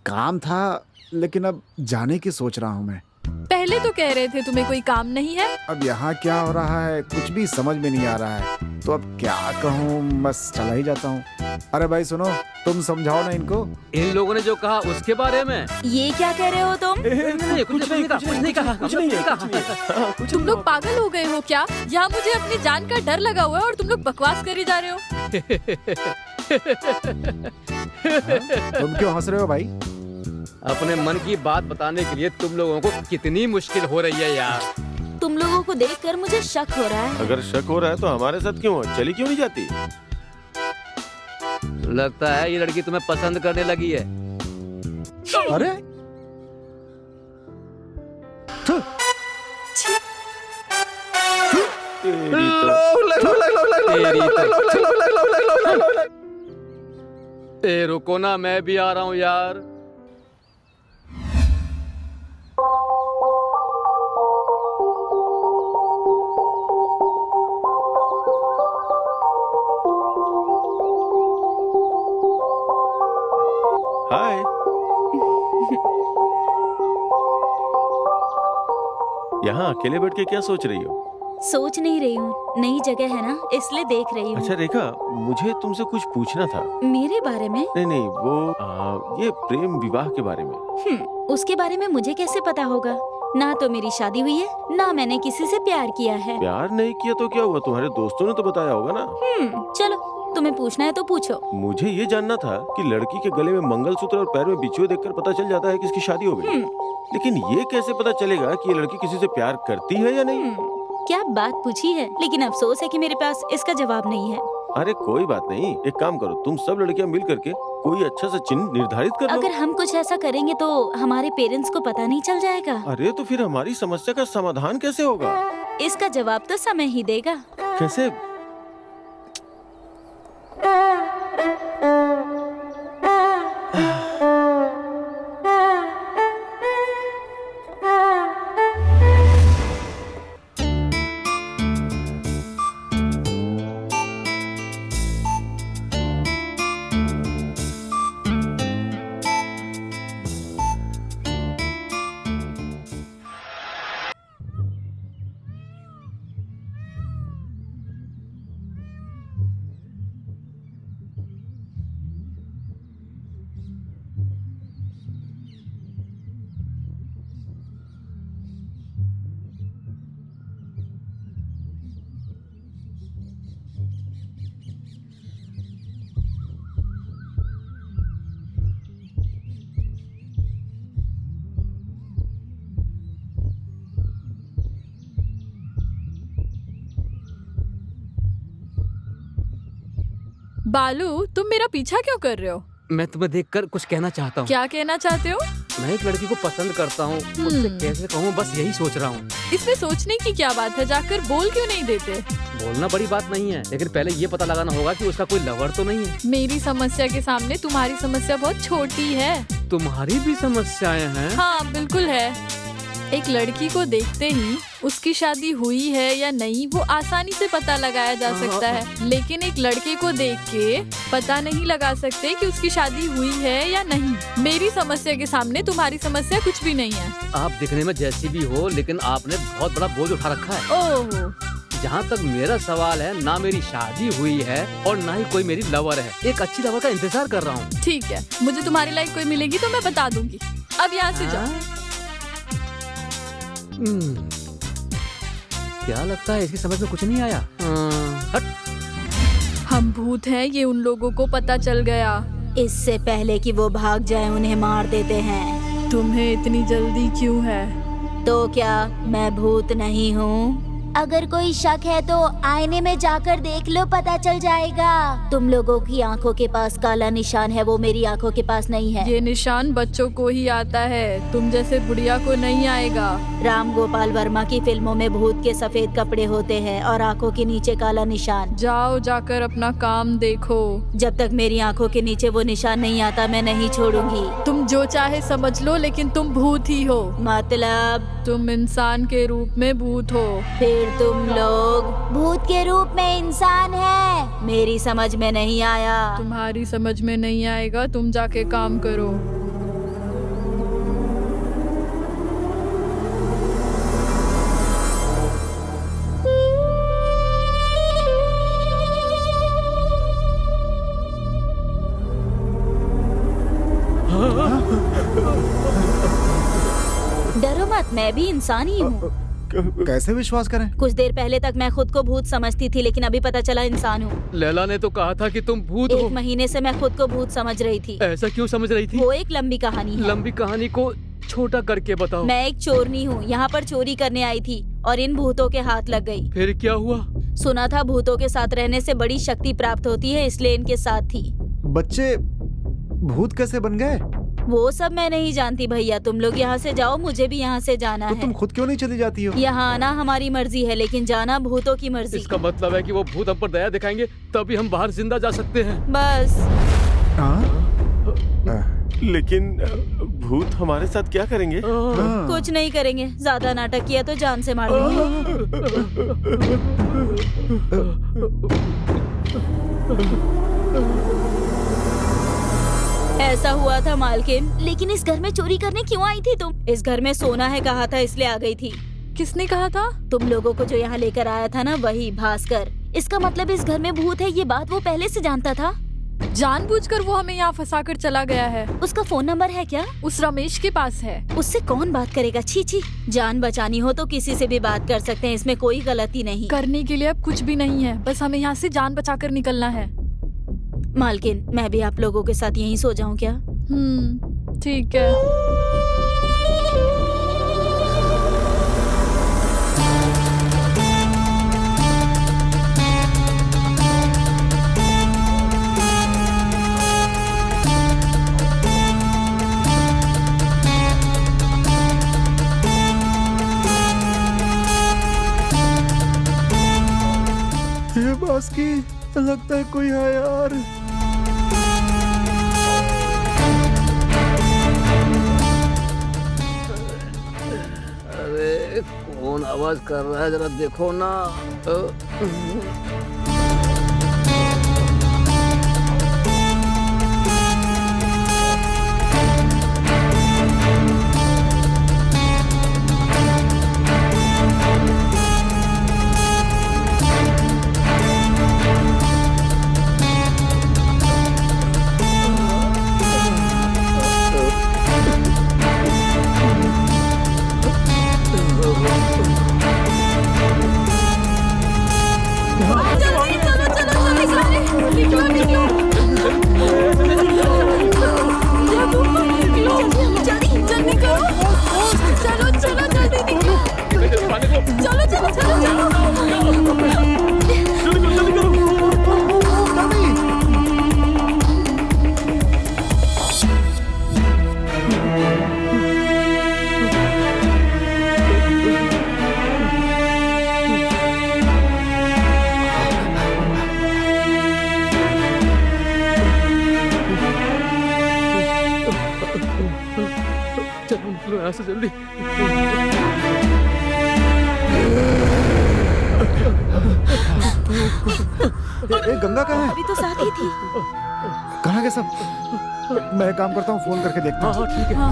काम था, लेकिन अब जाने की सोच रहा हूँ मैं। पहले तो कह रहे थे तुम्हें कोई काम नहीं है। अब यहाँ क्या हो रहा है कुछ भी समझ में नहीं आ रहा है, तो अब क्या कहूँ, बस चला ही जाता हूँ। अरे भाई सुनो, तुम समझाओ ना इनको। इन लोगों ने जो कहा उसके बारे में। ये क्या कह रहे हो तुम? नहीं, कुछ नहीं कहा, कुछ नहीं कहा, कुछ नहीं है, कहा। कुछ नहीं है। हाँ, कुछ तुम नहीं लोग हुआ। पागल हो गए हो क्या? यहाँ मुझे अपनी जान का डर लगा हुआ है और तुम लोग बकवास करे जा रहे हो। तुम क्यों हंस रहे हो भाई? अपने मन की बात बताने के लिए तुम लोगों को कितनी मुश्किल हो रही है यार। तुम लोगों को देखकर मुझे शक हो रहा है। अगर शक हो रहा है तो हमारे साथ क्यों हो? चली क्यों नहीं जाती? लगता है ये लड़की तुम्हें पसंद करने लगी है। अरे थु, तेरी तो। ए रुको ना, मैं भी आ रहा हूँ यार। हाय। यहाँ अकेले बैठ के क्या सोच रही हो? सोच नहीं रही हूँ, नई जगह है ना, इसलिए देख रही अच्छा हूँ। रेखा, मुझे तुमसे कुछ पूछना था। मेरे बारे में? नहीं वो ये प्रेम विवाह के बारे में। उसके बारे में मुझे कैसे पता होगा? ना तो मेरी शादी हुई है, ना मैंने किसी से प्यार किया है। प्यार नहीं किया तो क्या हुआ? तुम्हारे दोस्तों ने तो बताया होगा ना। चलो, तुम्हें पूछना है तो पूछो। मुझे ये जानना था कि लड़की के गले में मंगलसूत्र और पैर में बिछुए देखकर पता चल जाता है कि इसकी शादी हो गई, लेकिन ये कैसे पता चलेगा कि ये लड़की किसी से प्यार करती है या नहीं? क्या बात पूछी है, लेकिन अफसोस है कि मेरे पास इसका जवाब नहीं है। अरे कोई बात नहीं, एक काम करो, तुम सब लड़कियां मिल करके कोई अच्छा सा चिन्ह निर्धारित कर लो। अगर हम कुछ ऐसा करेंगे तो हमारे पेरेंट्स को पता नहीं चल जाएगा। अरे तो फिर हमारी समस्या का समाधान कैसे होगा? इसका जवाब तो समय ही देगा। कैसे? बालू, तुम मेरा पीछा क्यों कर रहे हो? मैं तुम्हें देखकर कुछ कहना चाहता हूँ। क्या कहना चाहते हो? मैं एक लड़की को पसंद करता हूँ, उससे कैसे कहूँ, बस यही सोच रहा हूँ। इसमें सोचने की क्या बात है? जाकर बोल क्यों नहीं देते? बोलना बड़ी बात नहीं है, लेकिन पहले ये पता लगाना होगा कि उसका कोई लवर तो नहीं है। मेरी समस्या के सामने तुम्हारी समस्या बहुत छोटी है। तुम्हारी भी समस्याएं हैं? हाँ बिल्कुल है। एक लड़की को देखते ही उसकी शादी हुई है या नहीं वो आसानी से पता लगाया जा सकता है, लेकिन एक लड़के को देख के पता नहीं लगा सकते कि उसकी शादी हुई है या नहीं। मेरी समस्या के सामने तुम्हारी समस्या कुछ भी नहीं है। आप दिखने में जैसी भी हो, लेकिन आपने बहुत बड़ा बोझ उठा रखा है। ओहो, जहाँ तक मेरा सवाल है, ना मेरी शादी हुई है और ना ही कोई मेरी लवर है। एक अच्छी लवर का इंतजार कर रहा हूँ। ठीक है, मुझे तुम्हारे लायक कोई मिलेगी तो मैं बता दूंगी। अब यहाँ से जाओ। क्या लगता है इसकी समझ में कुछ नहीं आया। हट। हम भूत हैं, ये उन लोगों को पता चल गया। इससे पहले कि वो भाग जाए उन्हें मार देते हैं। तुम्हें इतनी जल्दी क्यों है? तो क्या मैं भूत नहीं हूँ? अगर कोई शक है तो आईने में जाकर देख लो, पता चल जाएगा। तुम लोगों की आंखों के पास काला निशान है, वो मेरी आंखों के पास नहीं है। ये निशान बच्चों को ही आता है, तुम जैसे बुढ़िया को नहीं आएगा। राम गोपाल वर्मा की फिल्मों में भूत के सफेद कपड़े होते हैं और आंखों के नीचे काला निशान। जाओ, जाकर अपना काम देखो। जब तक मेरी आंखों के नीचे वो निशान नहीं आता मैं नहीं छोड़ूंगी। तुम जो चाहे समझ लो, लेकिन तुम भूत ही हो। मतलब तुम इंसान के रूप में भूत हो। फिर तुम लोग भूत के रूप में इंसान है। मेरी समझ में नहीं आया। तुम्हारी समझ में नहीं आएगा, तुम जाके काम करो। डरो मत, मैं भी इंसान ही हूँ। कैसे विश्वास करें? कुछ देर पहले तक मैं खुद को भूत समझती थी, लेकिन अभी पता चला इंसान हूँ। लैला ने तो कहा था कि तुम भूत हो। 1 महीने से मैं खुद को भूत समझ रही थी। ऐसा क्यों समझ रही थी? वो एक लंबी कहानी है। लंबी कहानी को छोटा करके बताओ। मैं एक चोरनी हूँ, यहाँ पर चोरी करने आई थी और इन भूतों के हाथ लग गई। फिर क्या हुआ? सुना था भूतों के साथ रहने से बड़ी शक्ति प्राप्त होती है, इसलिए इनके साथ थी। बच्चे भूत कैसे बन गए? वो सब मैं नहीं जानती भैया, तुम लोग यहाँ से जाओ, मुझे भी यहाँ से जाना तो है। तुम खुद क्यों नहीं चली जाती हो? यहाँ आना हमारी मर्जी है, लेकिन जाना भूतों की मर्जी। इसका मतलब है कि वो भूत हम पर दया दिखाएंगे तभी हम बाहर जिंदा जा सकते हैं। बस। लेकिन भूत हमारे साथ क्या करेंगे? कुछ नहीं करेंगे, ज्यादा नाटक किया तो जान से मार देंगे। ऐसा हुआ था मालकिन। लेकिन इस घर में चोरी करने क्यों आई थी तुम? इस घर में सोना है कहा था, इसलिए आ गई थी। किसने कहा था? तुम लोगों को जो यहाँ लेकर आया था ना, वही भास्कर। इसका मतलब इस घर में भूत है, ये बात वो पहले से जानता था। जानबूझकर वो हमें यहाँ फंसाकर चला गया है। उसका फोन नंबर है क्या? उस रमेश के पास है। उससे कौन बात करेगा? छी छी। जान बचानी हो तो किसी से भी बात कर सकते हैं, इसमें कोई गलती नहीं। करने के लिए अब कुछ भी नहीं है, बस हमें यहाँ से जान बचाकर निकलना है। मालकिन, मैं भी आप लोगों के साथ यहीं सो जाऊं क्या? ठीक है। ये बास की लगता है कोई है यार। अरे कौन आवाज कर रहा है, जरा देखो ना। चलो यहाँ से जल्दी। ए, गंगा कहाँ है? अभी तो साथ ही थी। कहाँ गए सब? मैं एक काम करता हूँ, फोन करके देखता हूँ। ठीक है। हाँ।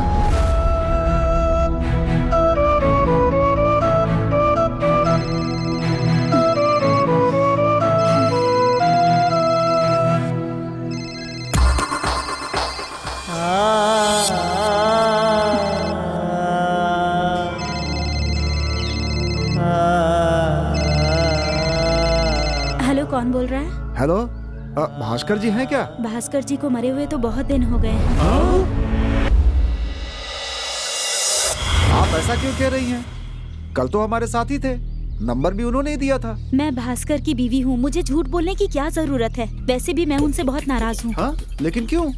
हेलो, कौन बोल रहा है? हेलो, भास्कर जी हैं क्या? भास्कर जी को मरे हुए तो बहुत दिन हो गए हैं। आप ऐसा क्यों कह रही हैं? कल तो हमारे साथ ही थे, नंबर भी उन्होंने ही दिया था। मैं भास्कर की बीवी हूँ, मुझे झूठ बोलने की क्या जरूरत है? वैसे भी मैं उनसे बहुत नाराज हूँ। हाँ, लेकिन क्यों?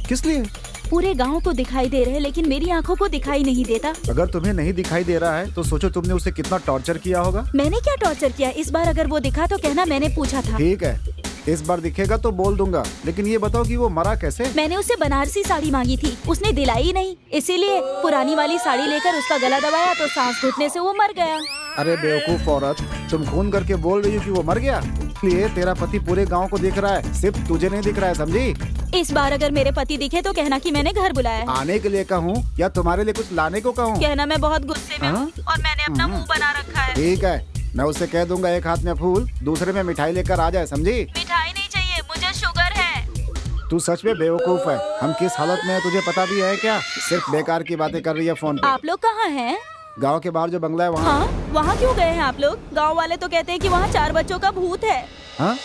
किस लिए? पूरे गांव को दिखाई दे रहे, लेकिन मेरी आंखों को दिखाई नहीं देता। अगर तुम्हें नहीं दिखाई दे रहा है तो सोचो तुमने उसे कितना टॉर्चर किया होगा। मैंने क्या टॉर्चर किया? इस बार अगर वो दिखा तो कहना मैंने पूछा था। ठीक है, इस बार दिखेगा तो बोल दूंगा, लेकिन ये बताओ कि वो मरा कैसे? मैंने उसे बनारसी साड़ी मांगी थी, उसने दिलाई ही नहीं, इसीलिए पुरानी वाली साड़ी लेकर उसका गला दबाया तो सांस घुटने से वो मर गया। अरे बेवकूफ औरत, तुम खून करके बोल रही हो कि वो मर गया? इसलिए तेरा पति पूरे गांव को दिख रहा है, सिर्फ तुझे नहीं दिख रहा है, समझी? इस बार अगर मेरे पति दिखे तो कहना कि मैंने घर बुलाया है। आने के लिए कहूँ या तुम्हारे लिए कुछ लाने को कहूँ? कहना मैं बहुत गुस्से में हूँ हाँ? और मैंने अपना मुंह बना रखा है। ठीक है, मैं उससे कह दूंगा एक हाथ में फूल दूसरे में मिठाई लेकर आ जाए, समझी? मिठाई नहीं चाहिए, मुझे शुगर है। तू सच में बेवकूफ है। हम किस हालत में है तुझे पता भी है क्या? सिर्फ बेकार की बातें कर रही है फोन पे। आप लोग कहाँ हैं? गांव के बाहर जो बंगला है वहाँ। हाँ, वहाँ क्यों गए हैं आप लोग? गांव वाले तो कहते हैं कि वहाँ 4 बच्चों का भूत है। हाँ?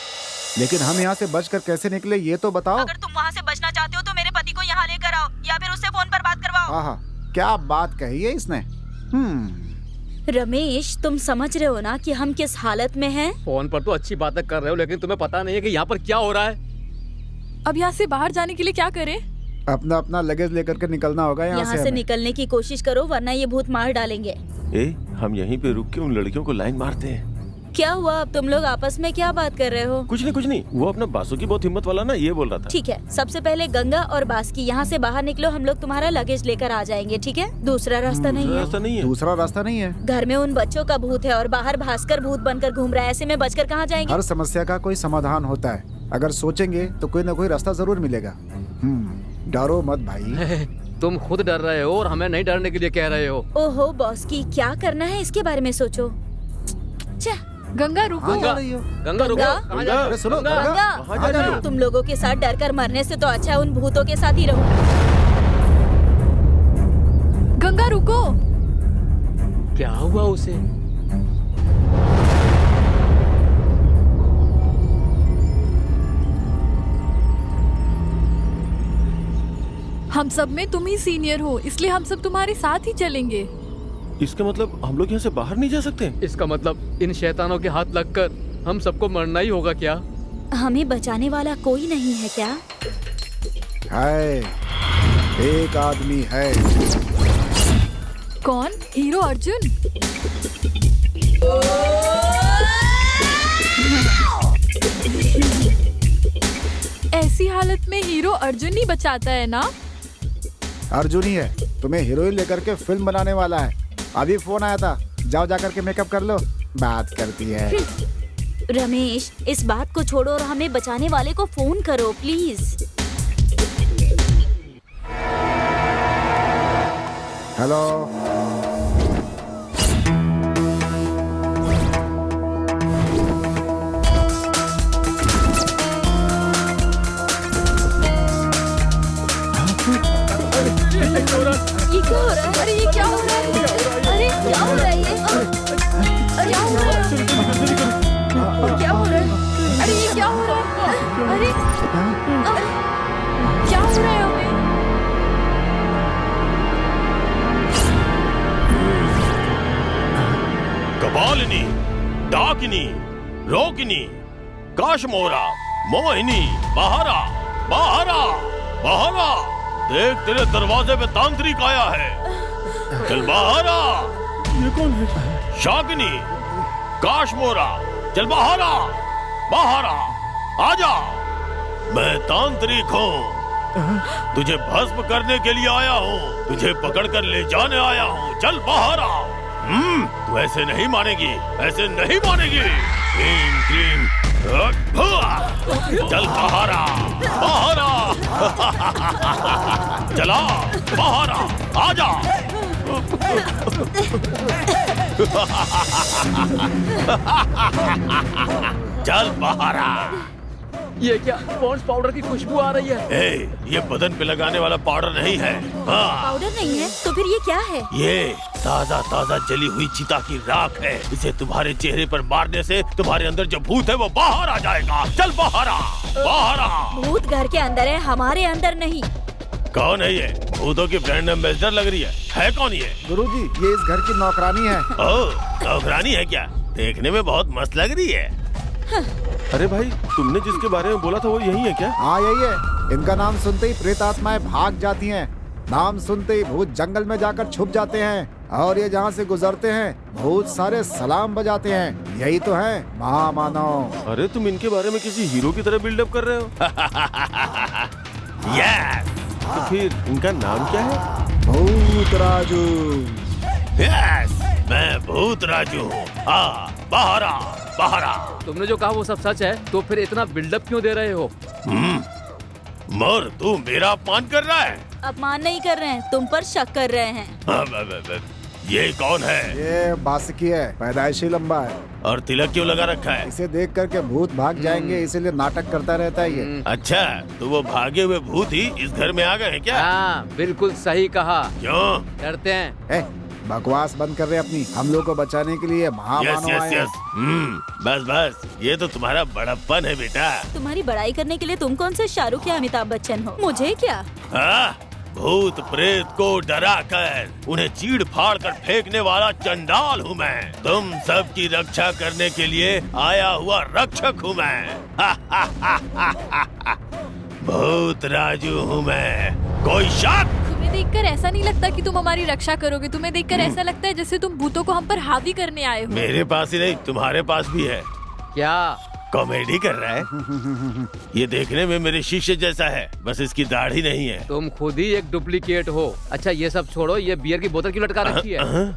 लेकिन हम यहाँ से बचकर कैसे निकले ये तो बताओ। अगर तुम वहाँ से बचना चाहते हो तो मेरे पति को यहाँ लेकर आओ या फिर उससे फोन पर बात करवाओ। आहा, क्या बात कही है इसने। रमेश, तुम समझ रहे हो ना कि हम किस हालत में हैं? फोन पर तो अच्छी बातें कर रहे हो, लेकिन तुम्हें पता नहीं है कि यहाँ पर क्या हो रहा है। अब यहाँ से बाहर जाने के लिए क्या करें? अपना अपना लगेज लेकर के निकलना होगा यहाँ से हमें। निकलने की कोशिश करो वरना ये भूत मार डालेंगे। हम यहीं पे रुक के उन लड़कियों को लाइन मारते हैं। क्या हुआ? अब तुम लोग आपस में क्या बात कर रहे हो? कुछ नहीं, वो अपना बासु की बहुत हिम्मत वाला ना, ये बोल रहा था। ठीक है, सबसे पहले गंगा और बास्की यहाँ से बाहर निकलो, हम लोग तुम्हारा लगेज लेकर आ जाएंगे, ठीक है? दूसरा रास्ता नहीं है। रास्ता नहीं है। दूसरा रास्ता नहीं है। घर में उन बच्चों का भूत है और बाहर भास्कर भूत बनकर घूम रहा है, ऐसे में बचकर कहाँ जाएंगे? हर समस्या का कोई समाधान होता है, अगर सोचेंगे तो कोई ना कोई रास्ता जरूर मिलेगा। डरो मत भाई। तुम खुद डर रहे हो और हमें नहीं डरने के लिए कह रहे हो। ओहो बॉस की, क्या करना है इसके बारे में सोचो। गंगा रुको। कहाँ जा रही हो? गंगा रुको। गंगा? कहाँ जा रहे हो? अरे सुनो, गंगा। गंगा। गंगा, कहाँ जा रही हो? तुम लोगों के साथ डरकर मरने से तो अच्छा उन भूतों के साथ ही रहूं। गंगा रुको। क्या हुआ उसे? हम सब में तुम ही सीनियर हो, इसलिए हम सब तुम्हारे साथ ही चलेंगे। इसका मतलब हम लोग यहाँ से बाहर नहीं जा सकते? इसका मतलब इन शैतानों के हाथ लगकर हम सबको मरना ही होगा क्या? हमें बचाने वाला कोई नहीं है क्या? है, एक आदमी है। कौन? हीरो अर्जुन? ऐसी हालत में हीरो अर्जुन ही बचाता है ना? अर्जुन ही है, तुम्हें हीरोइन लेकर के फिल्म बनाने वाला है। अभी फोन आया था, जाओ जाकर के मेकअप कर लो। बात करती है। रमेश, इस बात को छोड़ो और हमें बचाने वाले को फोन करो प्लीज। हेलो, ये क्या हो रहा है? अरे ये क्या हो रहा है? अरे क्या हो रहा है ये? क्या हो रहा है? क्या हो रहा है? अरे ये क्या हो रहा है? अरे क्या हो रहा है हमें? कपालिनी, डाकिनी, रोकिनी, काशमोरा, मोहिनी, बहारा, बहारा, बहारा, देख तेरे दरवाजे पे तांत्रिक आया है। चल बहारा। ये कौन है? शाकिनी, काशमोरा, चल बहारा, बहारा, आजा। मैं तांत्रिक हूँ, तुझे भस्म करने के लिए आया हूँ, तुझे पकड़कर ले जाने आया हूँ। चल बहारा। तू ऐसे नहीं मानेगी, ऐसे नहीं मानेगी। क्रीम क्रीम चल बाहर आ, बाहर आ। चला बाहर आ, आजा। चल बाहर आ। ये क्या पॉन्ड्स पाउडर की खुशबू आ रही है? ए, ये बदन पे लगाने वाला पाउडर नहीं है। हाँ, पाउडर नहीं है तो फिर ये क्या है? ये ताजा ताजा जली हुई चिता की राख है। इसे तुम्हारे चेहरे पर मारने से तुम्हारे अंदर जो भूत है वो बाहर आ जाएगा। चल बाहर आ, बाहर आ। भूत घर के अंदर है, हमारे अंदर नहीं। कौन है ये? भूतों की ब्रांड एम्बेसडर लग रही है कौन ये? गुरुजी, ये इस घर की नौकरानी है। ओह, नौकरानी है क्या? देखने में बहुत मस्त लग रही है। अरे भाई, तुमने जिसके बारे में बोला था वो यही है क्या? हाँ, यही है। इनका नाम सुनते ही प्रेत आत्माएं भाग जाती हैं। नाम सुनते ही भूत जंगल में जाकर छुप जाते हैं और ये जहाँ से गुजरते हैं भूत सारे सलाम बजाते हैं। यही तो है महामानव। अरे तुम इनके बारे में किसी हीरो की तरह बिल्डअप कर रहे हो। यस, तो फिर इनका नाम क्या है? भूत राजू। यस, मैं भूत राजू हूँ। आ, बाहर आ, बाहर आ। तुमने जो कहा वो सब सच है, तो फिर इतना बिल्डअप क्यों दे रहे हो? मर, तू मेरा अपमान कर रहा है। अपमान नहीं कर रहे हैं, तुम पर शक कर रहे हैं। ये कौन है? ये बासुकी है, पैदाइशी लंबा है। और तिलक क्यों लगा रखा है? इसे देख करके भूत भाग जाएंगे इसीलिए नाटक करता रहता है ये। अच्छा, तो वो भागे हुए भूत ही इस घर में आ गए हैं क्या? हाँ, बिल्कुल सही कहा। क्यों? डरते हैं। बकवास बंद कर रहे अपनी। हम लोग को बचाने के लिए यस महामानव यस आए हैं। यस। बस बस, ये तो तुम्हारा बड़प्पन है बेटा। तुम्हारी बड़ाई करने के लिए तुम कौन से शाहरुख या अमिताभ बच्चन हो? मुझे क्या? हाँ? भूत प्रेत को डरा कर उन्हें चीड़ फाड़ कर फेंकने वाला चंडाल हूँ मैं। तुम सब की रक्षा करने के लिए आया हुआ रक्षक हूँ मैं। भूत राजू हूँ मैं। कोई शक? तुम्हें देखकर ऐसा नहीं लगता कि तुम हमारी रक्षा करोगे। तुम्हें देखकर ऐसा लगता है जैसे तुम भूतों को हम पर हावी करने आए हो। मेरे पास ही नहीं, तुम्हारे पास भी है। क्या? कॉमेडी कर रहा है? ये देखने में मेरे शिष्य जैसा है, बस इसकी दाढ़ी नहीं है। तुम खुद ही एक डुप्लीकेट हो। अच्छा, ये सब छोड़ो, ये बियर की बोतल क्यों लटका रखी है?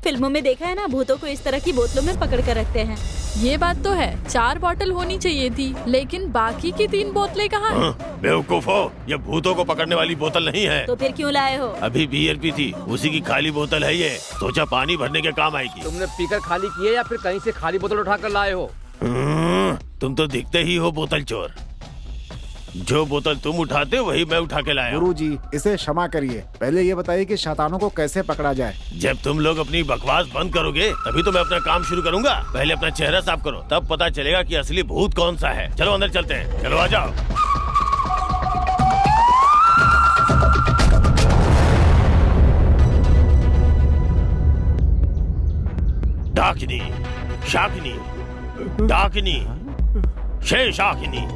फिल्मों में देखा है ना, भूतों को इस तरह की बोतलों में पकड़ कर रखते हैं। ये बात तो है, 4 बोतल होनी चाहिए थी, लेकिन बाकी की 3 बोतलें कहाँ हैं? बेवकूफो, ये भूतों को पकड़ने वाली बोतल नहीं है। तो फिर क्यों लाए हो? अभी बियर पी थी, उसी की खाली बोतल है ये। सोचा पानी भरने के काम आएगी। तुमने पीकर खाली किए या फिर कहीं से खाली बोतल उठा कर लाए हो? तुम तो दिखते ही हो बोतल चोर। जो बोतल तुम उठाते वही मैं उठा के लाया। गुरुजी, इसे क्षमा करिए। पहले ये बताइए कि शैतानों को कैसे पकड़ा जाए। जब तुम लोग अपनी बकवास बंद करोगे तभी तो मैं अपना काम शुरू करूंगा। पहले अपना चेहरा साफ करो, तब पता चलेगा कि असली भूत कौन सा है। चलो अंदर चलते हैं। चलो आ जाओ। डाकिनी, शाकिनी, डाकिनी, शेषाकिनी,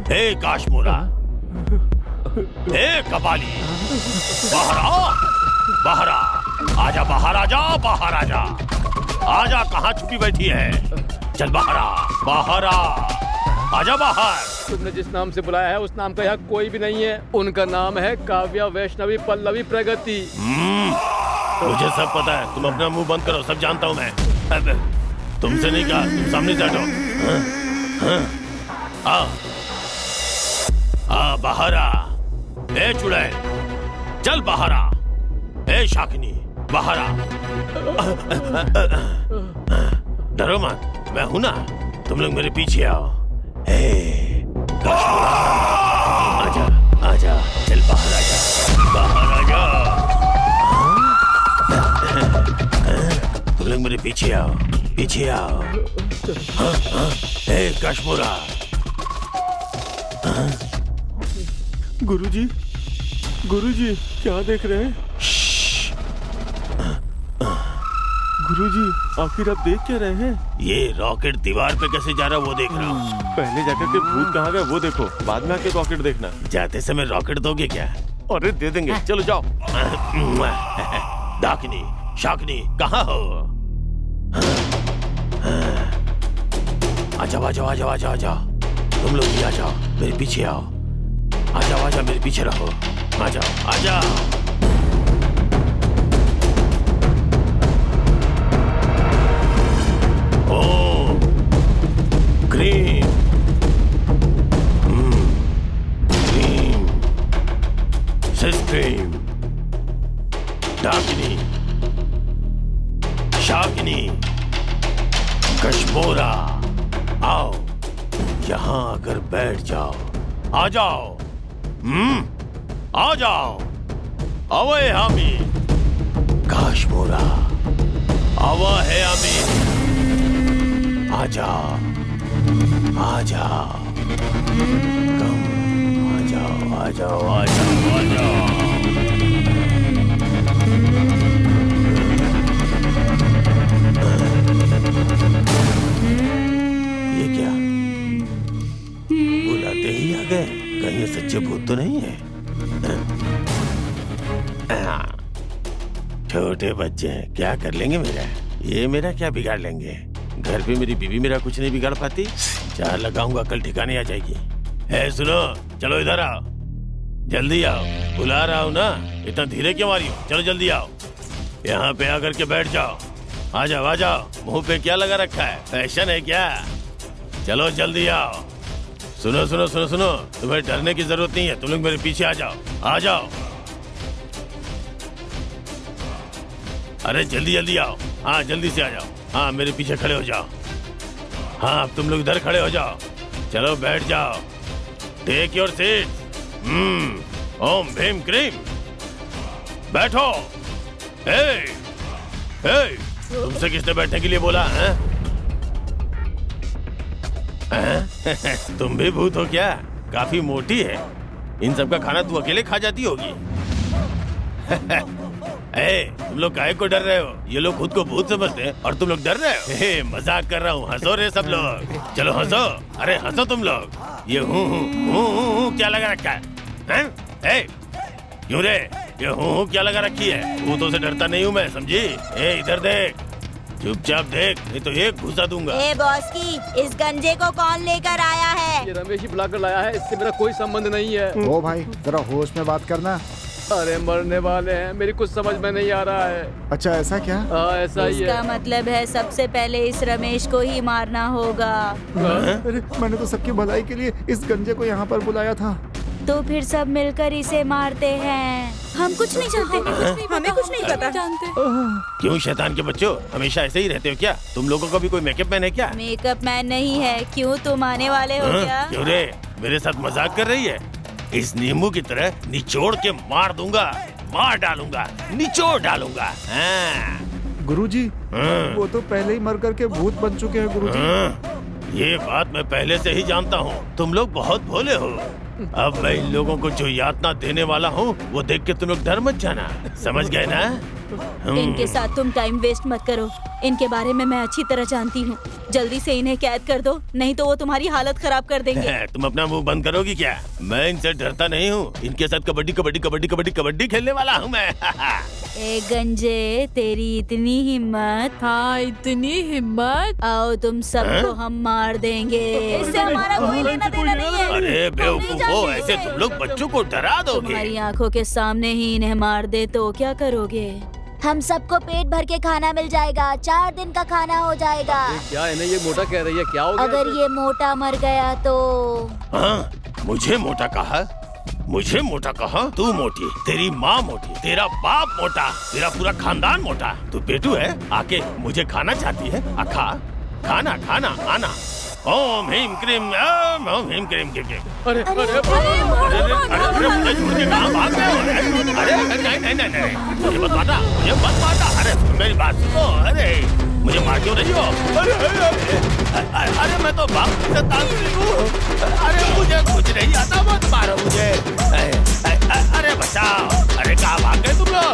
हे काश्मोरा, हे कपाली, बाहर आ, बाहर आ, आजा बाहर आजा, बाहर आजा, आजा। कहाँ छुपी बैठी है? चल बाहर आ, बाहर आ, आजा बाहर। तुमने जिस नाम से बुलाया है उस नाम का यहाँ कोई भी नहीं है। उनका नाम है काव्या, वैष्णवी, पल्लवी, प्रगति। मुझे सब पता है, तुम अपना मुंह बंद करो, सब जानता हूँ मैं। तुमसे नहीं कहा, तुम सामने से हटो। आ बाहर आ। ए चुड़ैल, चल बाहर आ। ए शाकिनी, बाहर आ। डरो मत, मैं हूं ना। तुम लोग मेरे पीछे आओ। ए काश्मोरा, आजा आजा, चल बाहर आजा, बाहर आजा। तुम लोग मेरे पीछे आओ, पीछे आओ। ए काश्मोरा। गुरुजी, गुरुजी, क्या देख रहे हैं? गुरुजी, आखिर आप देख क्या रहे हैं? ये रॉकेट दीवार पे कैसे जा रहा है वो देख रहा हूँ। पहले जाकर के भूत कहाँ गए वो देखो, बाद में आके रॉकेट देखना। जाते समय रॉकेट दोगे क्या? अरे दे देंगे, चलो जाओ। डाकिनी, शाकिनी, कहाँ हो? आ जाओ आ जाओ आ जाओ आ जाओ आ जाओ। तुम लोग भी आ जाओ, मेरे पीछे आओ। आ जाओ आ जाओ, मेरे पीछे रहो। आ जाओ आ जाओ। ओ क्रीम, क्रीम, सिस क्रीम, डाकिनी, शाकिनी, कशमोरा। आओ यहाँ आकर बैठ जाओ। आ जाओ। आ जाओ। अवे हामी काशमोरा, आवा है हामी। आ जाओ, आ जाओ, कम, आ जाओ, आ जाओ, आ जाओ, आ जाओ। ये क्या, बुलाते ही आ गए? कहीं ये सच्चे भूत तो नहीं है? छोटे बच्चे हैं, क्या कर लेंगे मेरा? ये मेरा क्या बिगाड़ लेंगे? घर पे मेरी बीवी मेरा कुछ नहीं बिगाड़ पाती। चार लगाऊंगा, कल ठिकाने आ जाएगी। है सुनो, चलो इधर आओ, जल्दी आओ। बुला रहा हूँ ना, इतना धीरे क्यों आ रही हो? चलो जल्दी आओ, यहाँ पे आकर के बैठ जाओ। आ जाओ, आ जाओ। मुंह पे क्या लगा रखा है? फैशन है क्या? चलो जल्दी आओ। सुनो सुनो सुनो सुनो, तुम्हें डरने की जरूरत नहीं है। तुम लोग मेरे पीछे आ जाओ, आ जाओ। अरे जल्दी जल्दी आओ। हाँ जल्दी से आ जाओ। हाँ मेरे पीछे खड़े हो जाओ। हाँ अब तुम लोग इधर खड़े हो जाओ। चलो बैठ जाओ। Take your seat. ओम भीम क्रीम, बैठो। तुमसे किसने बैठने के लिए बोला है? तुम भी भूत हो क्या? काफी मोटी है। इन सब का खाना तू अकेले खा जाती होगी। तुम लोग काहे को डर रहे हो? ये लोग खुद को भूत समझते हैं और तुम लोग डर रहे हो। मजाक कर रहा हूँ, हंसो रे सब लोग। चलो हंसो, अरे हंसो तुम लोग। ये हूँ क्या लगा रखा है? क्यों रे, ये हूँ क्या लगा रखी है? भूतों से डरता नहीं हूँ मैं, समझी? इधर देख, चुपचाप देख, नहीं तो एक घुसा दूंगा। बॉस की, इस गंजे को कौन लेकर आया है? ये रमेश ही बुलाकर लाया है, इससे मेरा कोई संबंध नहीं है। ओ भाई जरा होश में बात करना। अरे मरने वाले हैं, मेरी कुछ समझ में नहीं आ रहा है। अच्छा ऐसा क्या? हाँ ऐसा ही है। इसका मतलब है सबसे पहले इस रमेश को ही मारना होगा। अरे मैंने तो सबकी भलाई के लिए इस गंजे को यहाँ पर बुलाया था। तो फिर सब मिलकर इसे मारते हैं। हम कुछ नहीं जानते, हमें कुछ नहीं पता। क्यों शैतान के बच्चों, हमेशा ऐसे ही रहते हो क्या? तुम लोगों का भी कोई मेकअप मैन है क्या? मेकअप मैन नहीं है। क्यों, तुम आने वाले हो क्या? क्यों रे, मेरे साथ मजाक कर रही है? इस नींबू की तरह निचोड़ के मार दूंगा, मार डालूंगा, निचोड़ डालूंगा। गुरुजी, वो तो पहले ही मर करके भूत बन चुके हैं गुरुजी। ये बात मैं पहले से ही जानता हूँ। तुम लोग बहुत भोले हो। अब मैं इन लोगों को जो यातना देने वाला हूँ वो देख के तुम लोग डर मत जाना, समझ गए ना? इनके साथ तुम टाइम वेस्ट मत करो। इनके बारे में मैं अच्छी तरह जानती हूँ। जल्दी से इन्हें कैद कर दो, नहीं तो वो तुम्हारी हालत खराब कर देंगे। तुम अपना मुंह बंद करोगी क्या? मैं इनसे डरता नहीं हूँ। इनके साथ कबड्डी कबड्डी कबड्डी कबड्डी कबड्डी खेलने वाला हूँ मैं। ए गंजे, तेरी इतनी हिम्मत? हाँ इतनी हिम्मत। आओ तुम सबको हम मार देंगे। इससे हमारा कोई लेना देना नहीं है। अरे बेवकूफ हो, ऐसे तुम लोग बच्चों को डरा दोगे। तुम्हारी आंखों के सामने ही इन्हें मार दे तो क्या करोगे? हम सबको पेट भर के खाना मिल जाएगा, 4 दिन का खाना हो जाएगा। क्या इन्हें ये मोटा कह रही है? क्या हो गया? अगर ये मोटा मर गया तो? हाँ, मुझे मोटा कहा? मुझे मोटा कहा? तू मोटी, तेरी माँ मोटी, तेरा बाप मोटा, तेरा पूरा खानदान मोटा। तू पेटू है, आके मुझे खाना चाहती है? खा, खाना खाना आना। ओम ह्रीम क्रीम, ओम ह्रीम क्रीम क्रीम। अरे अरे मुझे छोड़ के कहाँ भाग गए हो? अरे नहीं नहीं नहीं, मुझे मत मारना, मुझे मत मारना। अरे मेरी बात सुनो, अरे मुझे मार क्यों रही हो? अरे मैं तो बाप से तांत्रिक हूँ। अरे मुझे कुछ नहीं आता, मत मारो मुझे। अरे बचाओ, अरे कहाँ भाग गए तुम लोग?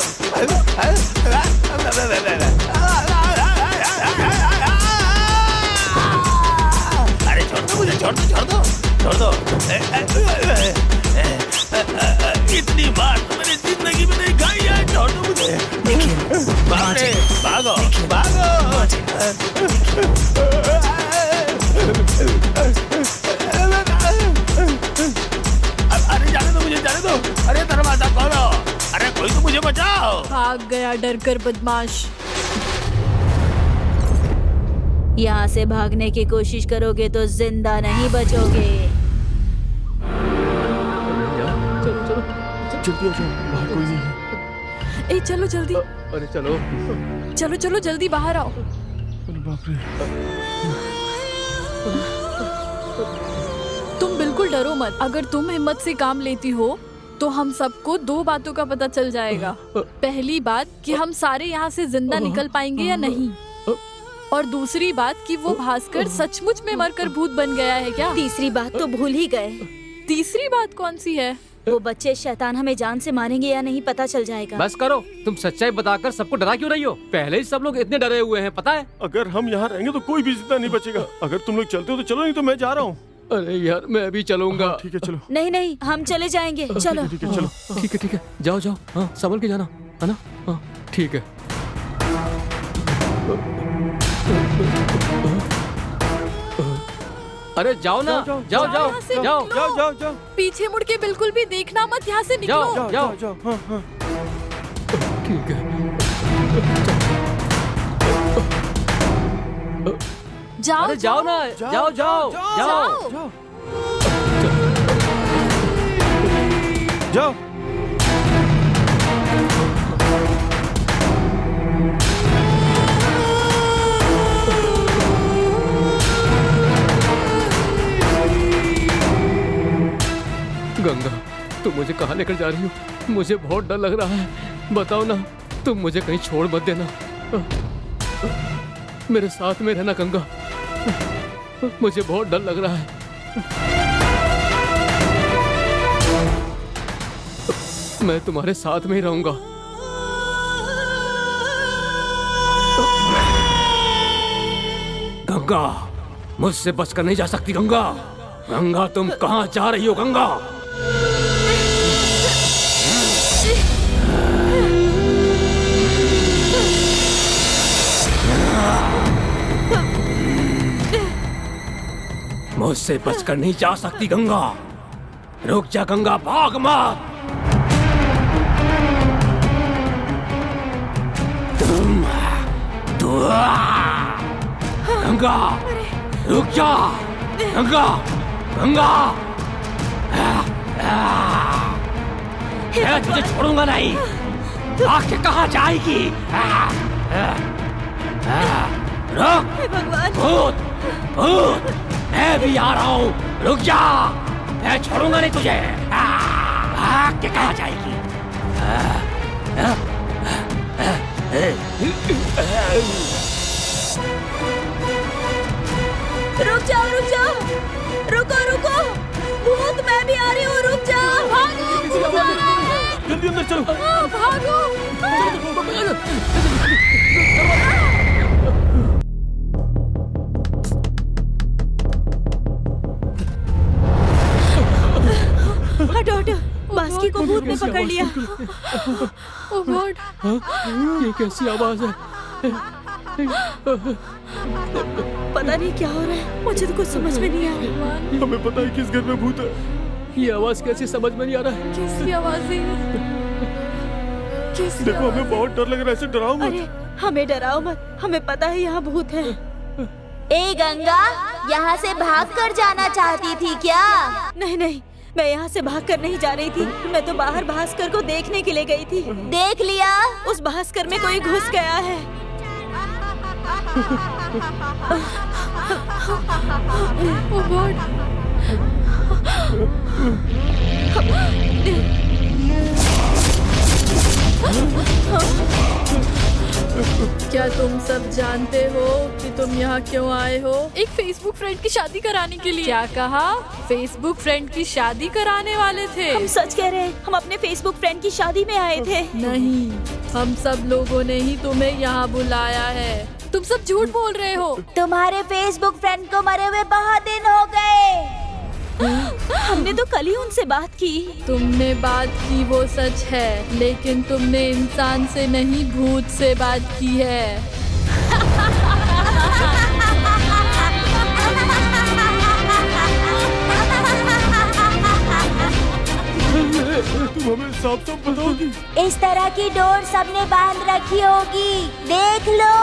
अरे छोड़ दो मुझे, छोड़ दो छोड़ दो छोड़ दो। इतनी बार तो मैंने जिंदगी में नहीं खाई है, छोड़ दो मुझे। भागो भागो। अरे जाने दो मुझे, जाने दो। अरे दरवाजा खोलो, अरे कोई तो मुझे बचाओ। भाग गया डर कर बदमाश। यहाँ से भागने की कोशिश करोगे तो जिंदा नहीं बचोगे। चलो चलो जल्दी आ जाओ, बाहर कोई नहीं है। ए चलो जल्दी, अरे चलो चलो चलो जल्दी बाहर आओ। अरे बाप रे। तुम बिल्कुल डरो मत। अगर तुम हिम्मत से काम लेती हो तो हम सबको 2 बातों का पता चल जाएगा। पहली बात कि हम सारे यहाँ से जिंदा निकल पाएंगे या नहीं, और दूसरी बात कि वो भास्कर सचमुच में मरकर भूत बन गया है क्या। तीसरी बात तो भूल ही गए। तीसरी बात कौन सी है? वो बच्चे शैतान हमें जान से मारेंगे या नहीं पता चल जाएगा। बस करो, तुम सच्चाई बताकर सबको डरा क्यों रही हो? पहले ही सब लोग इतने डरे हुए हैं, पता है। अगर हम यहाँ रहेंगे तो कोई भी जिंदा नहीं बचेगा। अगर तुम लोग चलते हो तो चलो, नहीं तो मैं जा रहा हूँ। अरे यार मैं अभी चलूंगा। ठीक है चलो। नहीं नहीं, हम चले जाएंगे, चलो। ठीक है चलो। ठीक है जाओ जाओ, हाँ संभल के जाना है ना। हाँ ठीक है। अरे जाओ ना, जाओ जाओ जाओ यहाँ से, जाओ निकलो। जाओ जाओ जाओ पीछे मुड़ के बिल्कुल भी देखना मत, यहाँ से निकलो। जाओ जाओ जाओ। हाँ हाँ। ठीक है। जाओ अरे जाओ ना, जाओ जाओ जाओ जाओ जाओ। गंगा, तुम मुझे कहाँ लेकर जा रही हो? मुझे बहुत डर लग रहा है। बताओ ना, तुम मुझे कहीं छोड़ मत देना। मेरे साथ में रहना गंगा, मुझे बहुत डर लग रहा है। मैं तुम्हारे साथ में ही रहूंगा। गंगा, मुझसे बचकर नहीं जा सकती गंगा। गंगा तुम कहाँ जा रही हो गंगा? मुझसे बचकर नहीं जा सकती गंगा। रुक जा गंगा, भाग मत। गंगा रुक जा, गंगा गंगा, मैं तुझे छोड़ूंगा नहीं। आके कहाँ जाएगी? रुक, भूत भूत, मैं भी आ रहा हूँ। रुक जा, मैं छोड़ूंगा नहीं तुझे। आके कहाँ जाएगी? रुक जाओ, रुको रुको, भूत मैं भी आ रही हूँ, रुक जाओ। भागो, जल्दी अंदर चलो। भागो। हटो हटो, बास्की को भूत ने पकड़ लिया। ओह गॉड, ये कैसी आवाज है? पता नहीं क्या हो रहा है, मुझे तो कुछ समझ में नहीं आ रहा। हमें पता है किस घर में भूत है। ये आवाज कैसे समझ में नहीं आ रहा है? कैसी आवाज है ये? कैसी देखो आवाज हमें है? बहुत डर लग रहा है, ऐसे डराओ मत। अरे हमें डराओ मत, हमें पता है यहाँ भूत है। ए गंगा, यहाँ से भाग कर जाना चाहती थी क्या? नहीं नहीं, मैं यहाँ से भाग कर नहीं जा रही थी। मैं तो बाहर भास्कर को देखने के लिए गई थी। देख लिया? उस भास्कर में कोई घुस गया है। ओह गॉड, क्या तुम सब जानते हो कि तुम यहाँ क्यों आए हो? एक फेसबुक फ्रेंड की शादी कराने के लिए। क्या कहा? फेसबुक फ्रेंड की शादी कराने वाले थे? हम सच कह रहे हैं, हम अपने फेसबुक फ्रेंड की शादी में आए थे। नहीं, हम सब लोगों ने ही तुम्हें यहाँ बुलाया है। तुम सब झूठ बोल रहे हो। तुम्हारे फेसबुक फ्रेंड को मरे हुए बहुत दिन हो गए। हमने तो कल ही उनसे बात की। तुमने बात की वो सच है, लेकिन तुमने इंसान से नहीं भूत से बात की है। तुम हमें साफ साफ बताओगी? इस तरह की डोर सबने बांध रखी होगी, देख लो।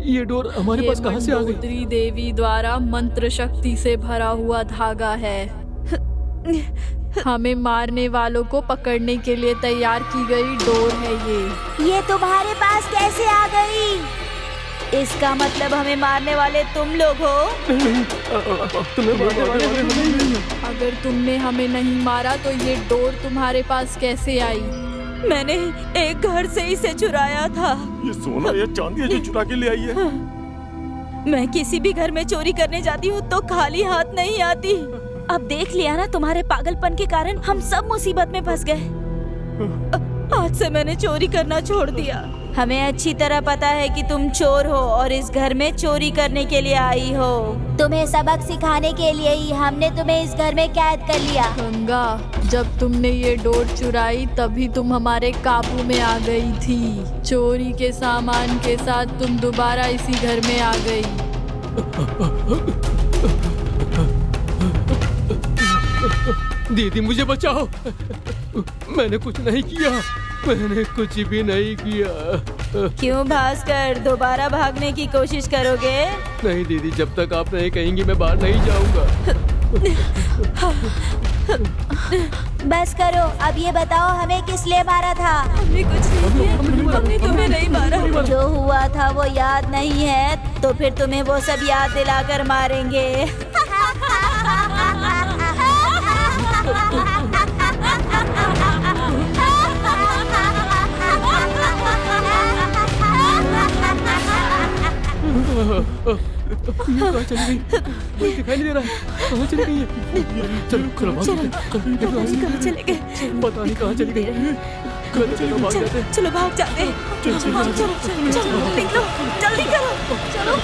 ये डोर हमारे पास कहाँ से आ गई? मंडोदरी देवी द्वारा मंत्र शक्ति से भरा हुआ धागा है। हमें मारने वालों को पकड़ने के लिए तैयार की गई डोर है ये तुम्हारे पास कैसे आ गई? इसका मतलब हमें मारने वाले तुम लोग हो। अगर तुमने हमें नहीं मारा तो ये डोर तुम्हारे पास कैसे आई? मैंने एक घर से इसे चुराया था। ये सोना या चांदी है जो चुरा के ले आई है। मैं किसी भी घर में चोरी करने जाती हूँ तो खाली हाथ नहीं आती। अब देख लिया ना, तुम्हारे पागलपन के कारण हम सब मुसीबत में फंस गए। आज से मैंने चोरी करना छोड़ दिया। हमें अच्छी तरह पता है कि तुम चोर हो और इस घर में चोरी करने के लिए आई हो। तुम्हें सबक सिखाने के लिए ही हमने तुम्हें इस घर में कैद कर लिया। गंगा, जब तुमने ये डोर चुराई तभी तुम हमारे काबू में आ गई थी। चोरी के सामान के साथ तुम दोबारा इसी घर में आ गई। दीदी मुझे बचाओ, मैंने कुछ नहीं किया, मैंने कुछ भी नहीं किया। क्यों भास्कर, दोबारा भागने की कोशिश करोगे? नहीं दीदी, जब तक आप नहीं कहेंगी मैं बाहर नहीं जाऊंगा। बस करो, अब ये बताओ हमें किस लिए मारा था? हमने कुछ नहीं किया, हमने तुम्हें नहीं मारा। जो हुआ था वो याद नहीं है तो फिर तुम्हें वो सब याद दिलाकर मारेंगे। कहाँ चली गई? मुझे दिखाई नहीं दे रहा है, कहाँ चली गई है? चलो कहाँ चले गए? पता नहीं कहाँ चली गई। चलो भाग जाते हैं। चलो भाग जाते हैं। चलो निकलो, जल्दी करो, चलो।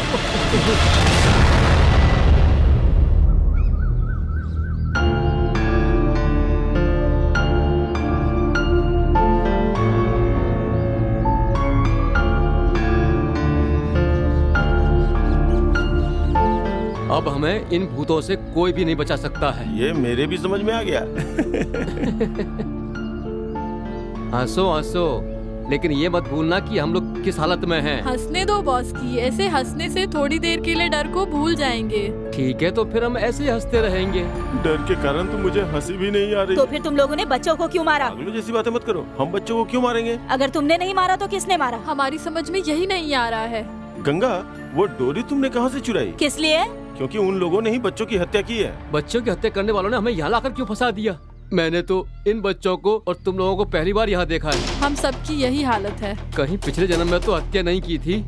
अब हमें इन भूतों से कोई भी नहीं बचा सकता है। ये मेरे भी समझ में आ गया। हंसो हंसो, लेकिन ये मत भूलना कि हम लोग किस हालत में हैं। हंसने दो बॉस की, ऐसे हंसने से थोड़ी देर के लिए डर को भूल जाएंगे। ठीक है, तो फिर हम ऐसे ही हंसते रहेंगे। डर के कारण तो मुझे हंसी भी नहीं आ रही। तो फिर तुम लोगों ने बच्चों को क्यों मारा? पागलों जैसी बातें मत करो, हम बच्चों को क्यों मारेंगे? अगर तुमने नहीं मारा तो किसने मारा? हमारी समझ में यही नहीं आ रहा है। गंगा, वो डोरी तुमने कहाँ से चुराई? किस लिए? क्योंकि उन लोगों ने ही बच्चों की हत्या की है। बच्चों की हत्या करने वालों ने हमें यहाँ लाकर क्यों फंसा दिया? मैंने तो इन बच्चों को और तुम लोगों को पहली बार यहाँ देखा है। हम सबकी यही हालत है। कहीं पिछले जन्म में तो हत्या नहीं की थी।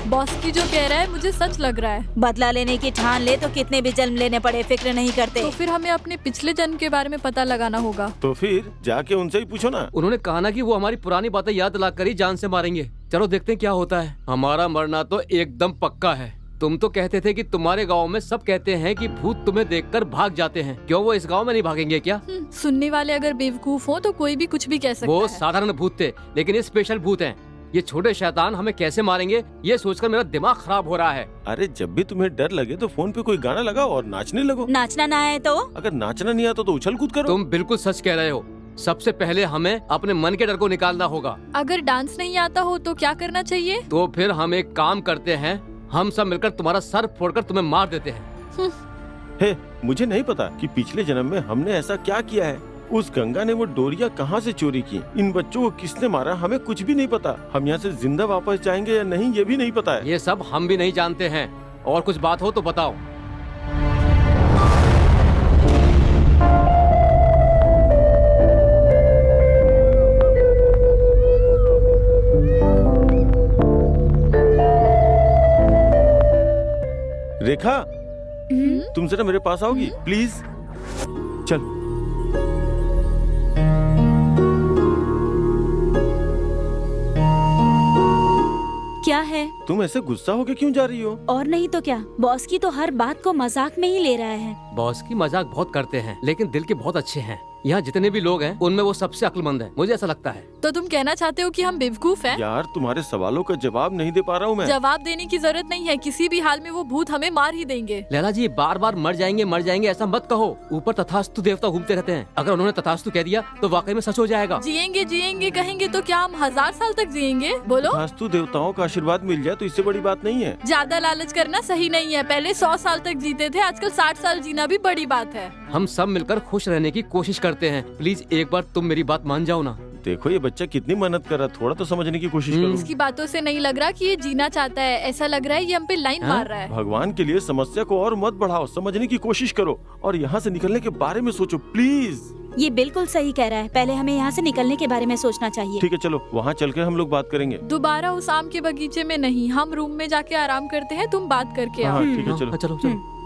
बॉस की जो कह रहा है मुझे सच लग रहा है। बदला लेने की ठान ले तो कितने भी जन्म लेने पड़े फिक्र नहीं करते। तो फिर हमें अपने पिछले जन्म के बारे में पता लगाना होगा। तो फिर जाके उनसे ही पूछो ना। उन्होंने कहा ना कि वो हमारी पुरानी बातें याद दिलाकर ही जान से मारेंगे। चलो देखते हैं क्या होता है। हमारा मरना तो एकदम पक्का है। तुम तो कहते थे कि तुम्हारे गांव में सब कहते हैं कि भूत तुम्हें देखकर भाग जाते हैं। क्यों वो इस गांव में नहीं भागेंगे क्या? सुनने वाले अगर बेवकूफ हो तो कोई भी कुछ भी कह सकता वो है। साधारण भूत थे, लेकिन ये स्पेशल भूत हैं। ये छोटे शैतान हमें कैसे मारेंगे ये सोचकर मेरा दिमाग खराब हो रहा है। अरे जब भी तुम्हें डर लगे तो फोन पे कोई गाना लगाओ और नाचने लगो। नाचना ना है तो? अगर नाचना नहीं आता तो उछल कूद करो। तुम बिल्कुल सच कह रहे हो। सबसे पहले हमें अपने मन के डर को निकालना होगा। अगर डांस नहीं आता हो तो क्या करना चाहिए? तो फिर हम एक काम करते हैं, हम सब मिलकर तुम्हारा सर फोड़कर तुम्हें मार देते हैं। हे, मुझे नहीं पता कि पिछले जन्म में हमने ऐसा क्या किया है। उस गंगा ने वो डोरिया कहाँ से चोरी की, इन बच्चों को किसने मारा, हमें कुछ भी नहीं पता। हम यहाँ से जिंदा वापस जाएंगे या नहीं ये भी नहीं पता है। ये सब हम भी नहीं जानते हैं। और कुछ बात हो तो बताओ। रेखा, तुम जरा मेरे पास आओगी प्लीज? चल। क्या है? तुम ऐसे गुस्सा होके क्यों जा रही हो? और नहीं तो क्या, बॉस की तो हर बात को मजाक में ही ले रहा है। बॉस की मजाक बहुत करते हैं लेकिन दिल के बहुत अच्छे हैं। यहाँ जितने भी लोग हैं उनमें वो सबसे अक्लमंद है, मुझे ऐसा लगता है। तो तुम कहना चाहते हो कि हम बेवकूफ हैं? यार तुम्हारे सवालों का जवाब नहीं दे पा रहा हूँ मैं। जवाब देने की जरूरत नहीं है, किसी भी हाल में वो भूत हमें मार ही देंगे। लैला जी बार बार मर जाएंगे ऐसा मत कहो। ऊपर तथास्तु देवता घूमते रहते हैं, अगर उन्होंने तथास्तु कह दिया तो वाकई में सच हो जाएगा। जिएंगे कहेंगे तो क्या हम 1000 साल तक जिएंगे? बोलो। वास्तु देवताओं का आशीर्वाद मिल जाए तो इससे बड़ी बात नहीं है। ज्यादा लालच करना सही नहीं है। पहले 100 साल तक जीते थे, आजकल 60 साल जीना भी बड़ी बात है। हम सब मिलकर खुश रहने की कोशिश करते हैं, प्लीज एक बार तुम मेरी बात मान जाओ ना। देखो ये बच्चा कितनी मेहनत कर रहा है, थोड़ा तो समझने की कोशिश करो। इसकी बातों से नहीं लग रहा कि ये जीना चाहता है, ऐसा लग रहा है ये हम पे लाइन मार रहा है। भगवान के लिए समस्या को और मत बढ़ाओ, समझने की कोशिश करो और यहाँ से निकलने के बारे में सोचो प्लीज। ये बिल्कुल सही कह रहा है, पहले हमें यहाँ से निकलने के बारे में सोचना चाहिए। ठीक है चलो वहाँ चल के हम लोग बात करेंगे। दोबारा उस आम के बगीचे में नहीं, हम रूम में जाके आराम करते हैं, तुम बात करके आओ। हाँ ठीक है चलो। चलो चलो।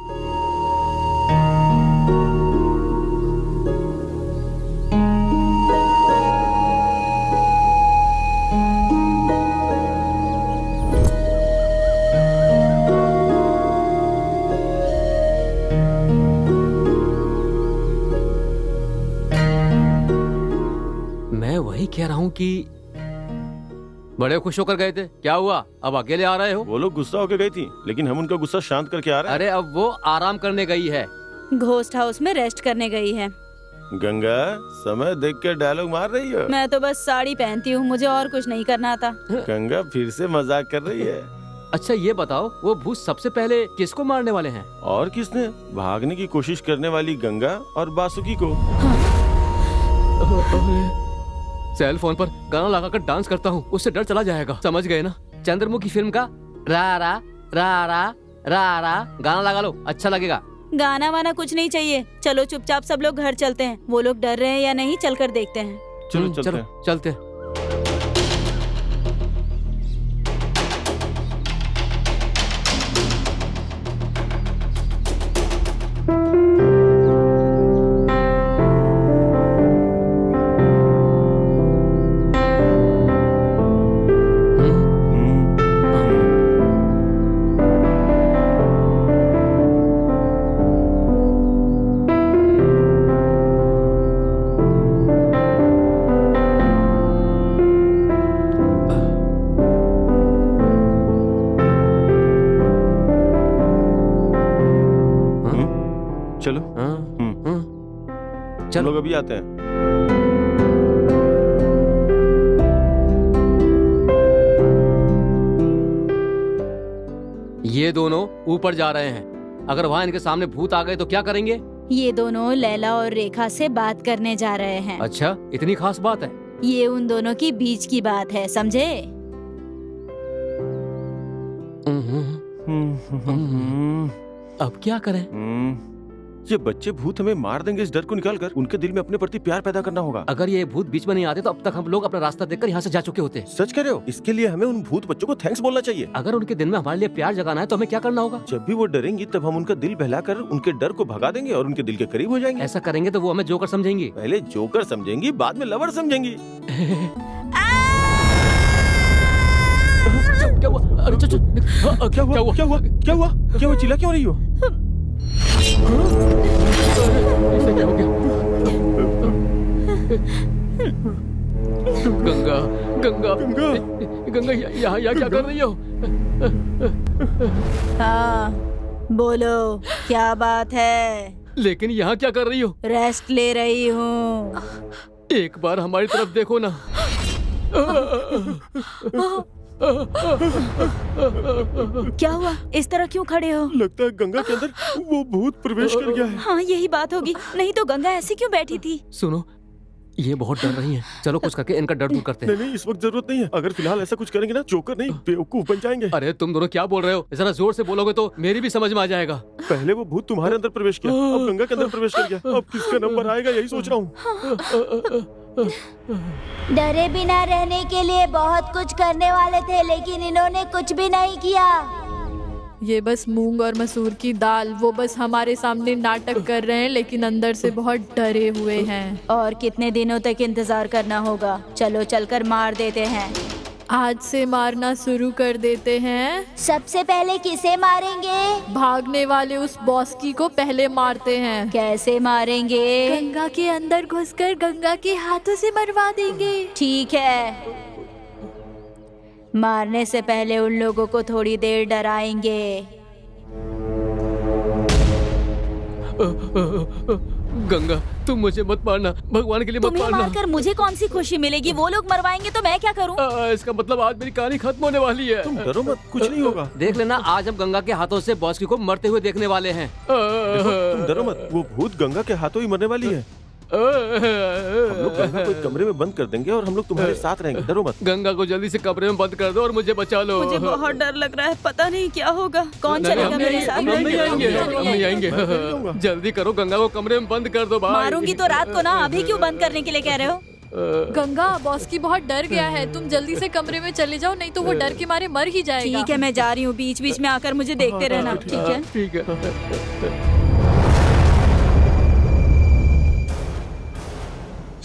मैं वही कह रहा हूँ कि बड़े खुश होकर गए थे, क्या हुआ अब अकेले आ रहे हो? वो लोग गुस्सा होके गई थी लेकिन हम उनका गुस्सा शांत करके आ रहे हैं। अरे अब वो आराम करने गई है। घोस्ट हाउस में रेस्ट करने गई है। गंगा समय देख के डायलॉग मार रही हो। मैं तो बस साड़ी पहनती हूँ, मुझे और कुछ नहीं करना था। गंगा फिर से मजाक कर रही है। अच्छा ये बताओ वो भूत सबसे पहले किसको मारने वाले हैं? और किसने? भागने की कोशिश करने वाली गंगा और बासुकी को। सेल फोन पर गाना लगाकर डांस करता हूँ, उससे डर चला जाएगा। समझ गए ना? चंद्रमुखी फिल्म का रा रा रा रा रा रा गाना लगा लो, अच्छा लगेगा। गाना वाना कुछ नहीं चाहिए, चलो चुपचाप सब लोग घर चलते हैं। वो लोग डर रहे हैं या नहीं, चलकर देखते हैं। चलो चलते हैं। चलते हैं। चलो चलो लोग अभी आते हैं। ये दोनों ऊपर जा रहे हैं, अगर वहाँ इनके सामने भूत आ गए तो क्या करेंगे? ये दोनों लैला और रेखा से बात करने जा रहे हैं। अच्छा इतनी खास बात है? ये उन दोनों की बीच की बात है, समझे? अब क्या करें? ये बच्चे भूत हमें मार देंगे, इस डर को निकालकर उनके दिल में अपने प्रति प्यार पैदा करना होगा। अगर ये भूत बीच में नहीं आते तो अब तक हम लोग अपना रास्ता देखकर यहाँ से जा चुके होते। सच कह रहे हो? इसके लिए हमें उन भूत बच्चों को थैंक्स बोलना चाहिए। अगर उनके दिल में हमारे लिए प्यार जगाना है तो हमें क्या करना होगा? जब भी वो डरेंगी तब हम उनका दिल बहलाकर उनके डर को भगा देंगे और उनके दिल के करीब हो जाएंगे। ऐसा करेंगे तो वो हमें जोकर समझेंगी। पहले जोकर समझेंगी, बाद में लवर समझेंगी। क्या हुआ? अरे क्या हुआ? क्या हुआ? क्या हुआ? क्या हुआ? चिल्ला क्यों रही हो? इसे क्या हो गया? गंगा गंगा गंगा गंगा यहाँ क्या कर रही हो? हाँ बोलो, क्या बात है? लेकिन यहाँ क्या कर रही हो? रेस्ट ले रही हूँ। एक बार हमारी तरफ देखो ना। क्या हुआ? इस तरह क्यों खड़े हो? लगता है गंगा के अंदर वो भूत प्रवेश कर गया है। हाँ यही बात होगी, नहीं तो गंगा ऐसे क्यों बैठी थी? सुनो ये बहुत डर रही हैं, चलो कुछ करके इनका डर दूर करते हैं। नहीं इस वक्त जरूरत नहीं है, अगर फिलहाल ऐसा कुछ करेंगे ना जोकर नहीं बेवकूफ बन जाएंगे। अरे तुम दोनों क्या बोल रहे हो? जरा जोर से बोलोगे तो मेरी भी समझ में आ जाएगा। पहले वो भूत तुम्हारे अंदर प्रवेश किया, अब गंगा के अंदर प्रवेश कर गया। अब किसका नंबर आएगा यही सोच रहा हूँ। डरे बिना रहने के लिए बहुत कुछ करने वाले थे लेकिन इन्होंने कुछ भी नहीं किया। ये बस मूंग और मसूर की दाल, वो बस हमारे सामने नाटक कर रहे हैं लेकिन अंदर से बहुत डरे हुए हैं। और कितने दिनों तक इंतजार करना होगा? चलो चलकर मार देते हैं। आज से मारना शुरू कर देते हैं। सबसे पहले किसे मारेंगे? भागने वाले उस बॉस्की को पहले मारते हैं। कैसे मारेंगे? गंगा के अंदर घुसकर गंगा के हाथों से मरवा देंगे। ठीक है, मारने से पहले उन लोगों को थोड़ी देर डराएंगे। गंगा तुम मुझे मत मारना, भगवान के लिए मत तुम्हें मारना। मारकर मुझे कौन सी खुशी मिलेगी? वो लोग मरवाएंगे तो मैं क्या करूं? इसका मतलब आज मेरी कहानी खत्म होने वाली है। तुम डरो मत, कुछ नहीं होगा। देख लेना, आज हम गंगा के हाथों से बॉस्की को मरते हुए देखने वाले हैं। तुम डरो मत, वो भूत गंगा के हाथों ही मरने वाली है। हम लोग गंगा को एक कमरे में बंद कर देंगे और हम लोग तुम्हारे साथ रहेंगे, डरो मत। गंगा को जल्दी से कमरे में बंद कर दो और मुझे बचा लो। मुझे बहुत डर लग रहा है, पता नहीं क्या होगा। कौन नहीं, चलेगा हम मेरे नहीं- साथ? हम नहीं आएंगे, हम हम नहीं आएंगे। जल्दी करो, गंगा को कमरे में बंद कर दो भाई। मारूंगी तो रात को ना, अभी क्यों बंद करने के लिए कह रहे हो? गंगा, बॉस्की बहुत डर गया है, तुम जल्दी से कमरे में चले जाओ, नहीं तो वो डर के मारे मर ही जाएगा। ठीक है, मैं जा रही हूँ, बीच बीच में आकर मुझे देखते रहना, ठीक है? ठीक है।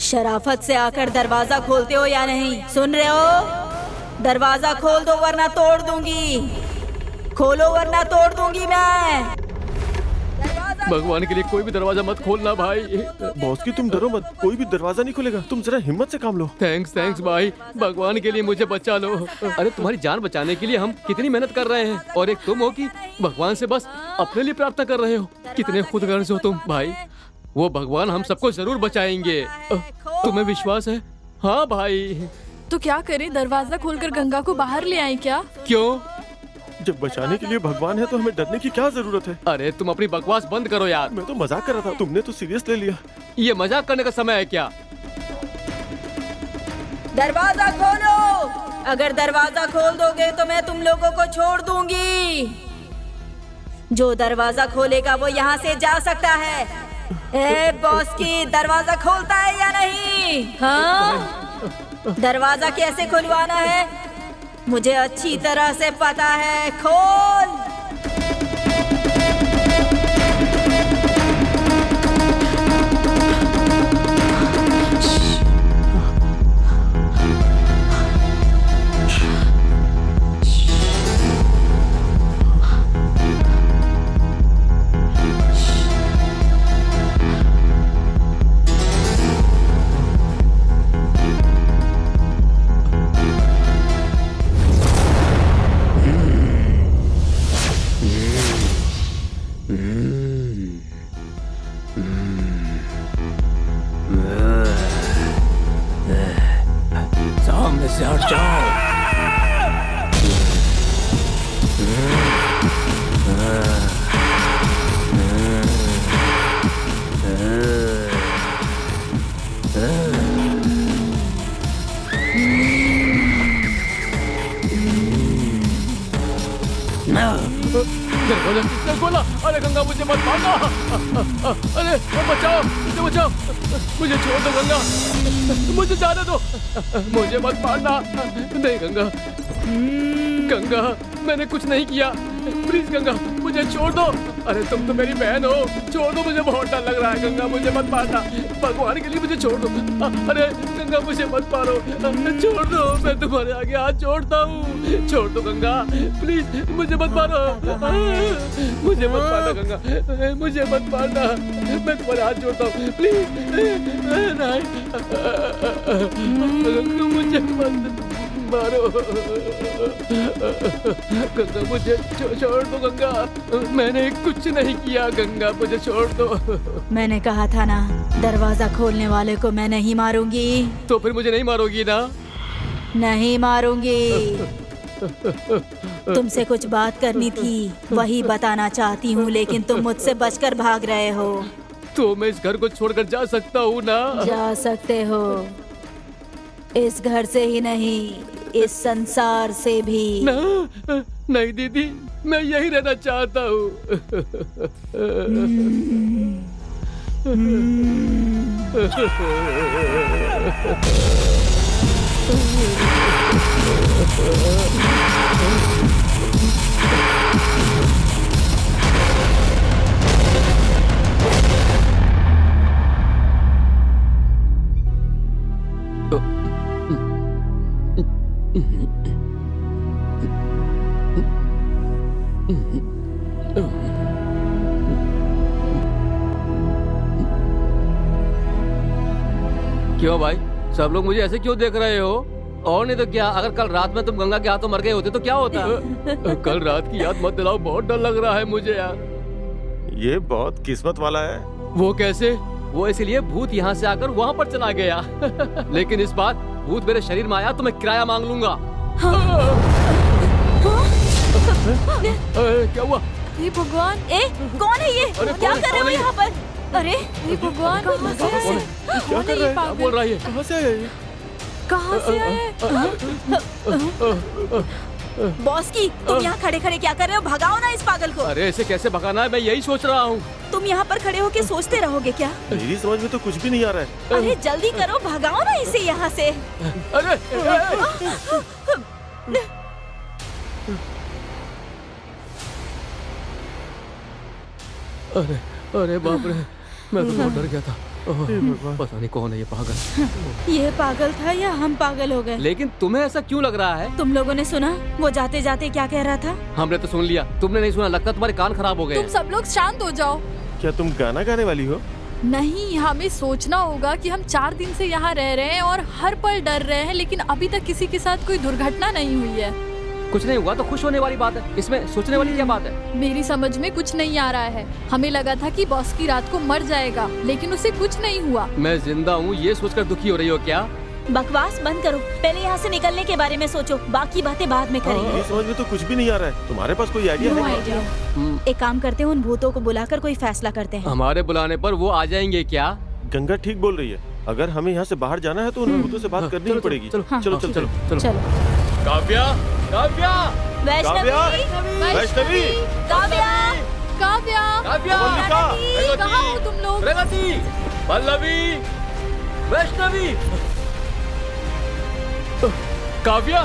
शराफत से आकर दरवाजा खोलते हो या नहीं? सुन रहे हो? दरवाजा खोल दो वरना तोड़ दूंगी। खोलो वरना तोड़ दूंगी मैं। भगवान के लिए कोई भी दरवाजा मत खोलना भाई। बॉस की तुम डरो मत, कोई भी दरवाजा नहीं खुलेगा। तुम जरा हिम्मत से काम लो। थैंक्स भाई, भगवान के लिए मुझे बचा लो। अरे तुम्हारी जान बचाने के लिए हम कितनी मेहनत कर रहे हैं, और एक तुम हो कि भगवान से बस अपने लिए प्रार्थना कर रहे हो। कितने खुदगर्ज हो तुम भाई। वो भगवान हम सबको जरूर बचाएंगे, तुम्हें विश्वास है? हाँ भाई। तो क्या करें, दरवाजा खोलकर गंगा को बाहर ले आए क्या? क्यों? जब बचाने के लिए भगवान है तो हमें डरने की क्या जरूरत है? अरे तुम अपनी बकवास बंद करो यार। मैं तो मजाक कर रहा था, तुमने तो सीरियस ले लिया। ये मजाक करने का समय है क्या? दरवाजा खोलो। अगर दरवाजा खोल दोगे तो मैं तुम लोगों को छोड़ दूंगी। जो दरवाजा खोलेगा वो यहाँ से जा सकता है। ए बॉस की, दरवाजा खोलता है या नहीं? हाँ? दरवाजा कैसे खुलवाना है मुझे अच्छी तरह से पता है। खोल। सामने से हट जाओ। बोला, अरे गंगा मुझे मत मारना। अरे बचाओ, मुझे बचाओ, मुझे छोड़ दो गंगा, मुझे जाने दो, मुझे मत मारना। नहीं गंगा, गंगा मैंने कुछ नहीं किया, प्लीज गंगा मुझे छोड़ दो। अरे तुम तो मेरी बहन हो, छोड़ दो, मुझे बहुत डर लग रहा है। गंगा मुझे मत मारना, भगवान के लिए मुझे छोड़ दो। अरे गंगा मुझे मत मारो, छोड़ दो, मैं तुम्हारे आगे हाथ जोड़ता हूँ, छोड़ दो गंगा, प्लीज मुझे मत मारो, मुझे मत मारना गंगा, मुझे मत मारना, मैं तुम्हारे हाथ जोड़ता हूँ, प्लीज नहीं, मुझे मत मारो गंगा, मुझे छोड़ दो गंगा, मैंने कुछ नहीं किया गंगा, मुझे छोड़ दो। मैंने कहा था ना, दरवाजा खोलने वाले को मैं नहीं मारूंगी। तो फिर मुझे नहीं मारोगी ना? नहीं मारूंगी। तुमसे कुछ बात करनी थी, वही बताना चाहती हूँ, लेकिन तुम मुझसे बचकर भाग रहे हो। तो मैं इस घर को छोड़कर जा सकता हूँ ना? जा सकते हो, इस घर से ही नहीं, इस संसार से भी। नहीं दीदी, मैं यही रहना चाहता हूँ। क्यों भाई, सब लोग मुझे ऐसे क्यों देख रहे हो? और नहीं तो क्या, अगर कल रात में तुम गंगा के हाथों मर गए होते तो क्या होता? कल रात की याद मत दिलाओ, बहुत डर लग रहा है मुझे यार। ये बहुत किस्मत वाला है। वो कैसे? वो इसलिए भूत यहाँ से आकर वहाँ पर चला गया। लेकिन इस बार भूत मेरे शरीर में आया तो मैं किराया मांग लूंगा। क्या हुआ? हे भगवान, ए कौन है ये? अरे, क्या कौन- कर रहे हो कौन है? यहाँ पर? अरे हे भगवान, कहाँ से आए? क्या कर रहे हैं? क्या बोल रहा है ये? कहाँ से आया ये? कहाँ से आए? बॉस की, तुम यहाँ खड़े खड़े क्या कर रहे हो? भगाओ ना इस पागल को। अरे इसे कैसे भगाना है, मैं यही सोच रहा हूँ। तुम यहाँ पर खड़े होके सोचते रहोगे क्या? मेरी समझ में तो कुछ भी नहीं आ रहा है। अरे जल्दी करो, भगाओ ना इसे यहाँ से। अरे अरे अरे बाप रे, मैं तो बहुत डर गया था। ओह, पता नहीं कौन है ये पागल। ये पागल था या हम पागल हो गए? लेकिन तुम्हें ऐसा क्यों लग रहा है? तुम लोगों ने सुना वो जाते जाते क्या कह रहा था? हमने तो सुन लिया, तुमने नहीं सुना। लगता तुम्हारे कान खराब हो गए तुम हैं। सब लोग शांत हो जाओ। क्या तुम गाना गाने वाली हो? नहीं, हमें सोचना होगा कि हम 4 दिन से यहाँ रह रहे हैं और हर पल डर रहे हैं, लेकिन अभी तक किसी के साथ कोई दुर्घटना नहीं हुई है। कुछ नहीं हुआ तो खुश होने वाली बात है, इसमें सोचने वाली क्या बात है? मेरी समझ में कुछ नहीं आ रहा है। हमें लगा था कि बॉस की रात को मर जाएगा, लेकिन उसे कुछ नहीं हुआ। मैं जिंदा हूँ ये सोचकर दुखी हो रही हो क्या? बकवास बंद करो, पहले यहाँ से निकलने के बारे में सोचो, बाकी बातें बाद में करेंगे। मेरी समझ में तो कुछ भी नहीं आ रहा है। तुम्हारे पास कोई आइडिया नो है? आइडिया। एक काम करते हैं, उन भूतों को बुलाकर कोई फैसला करते हैं। हमारे बुलाने पर वो आ जाएंगे क्या? गंगा ठीक बोल रही है। अगर हमें यहाँ से बाहर जाना है तो उन भूतों से बात करनी ही पड़ेगी। चलो हाँ, चलो चलो चलो चलो। चलो। काव्या, काव्या, वैष्णवी, वैष्णवी, काव्या, काव्या, काव्या, मल्लिका, कहाँ हो तुम लोग? प्रगति, पल्लवी, वैष्णवी, काव्या,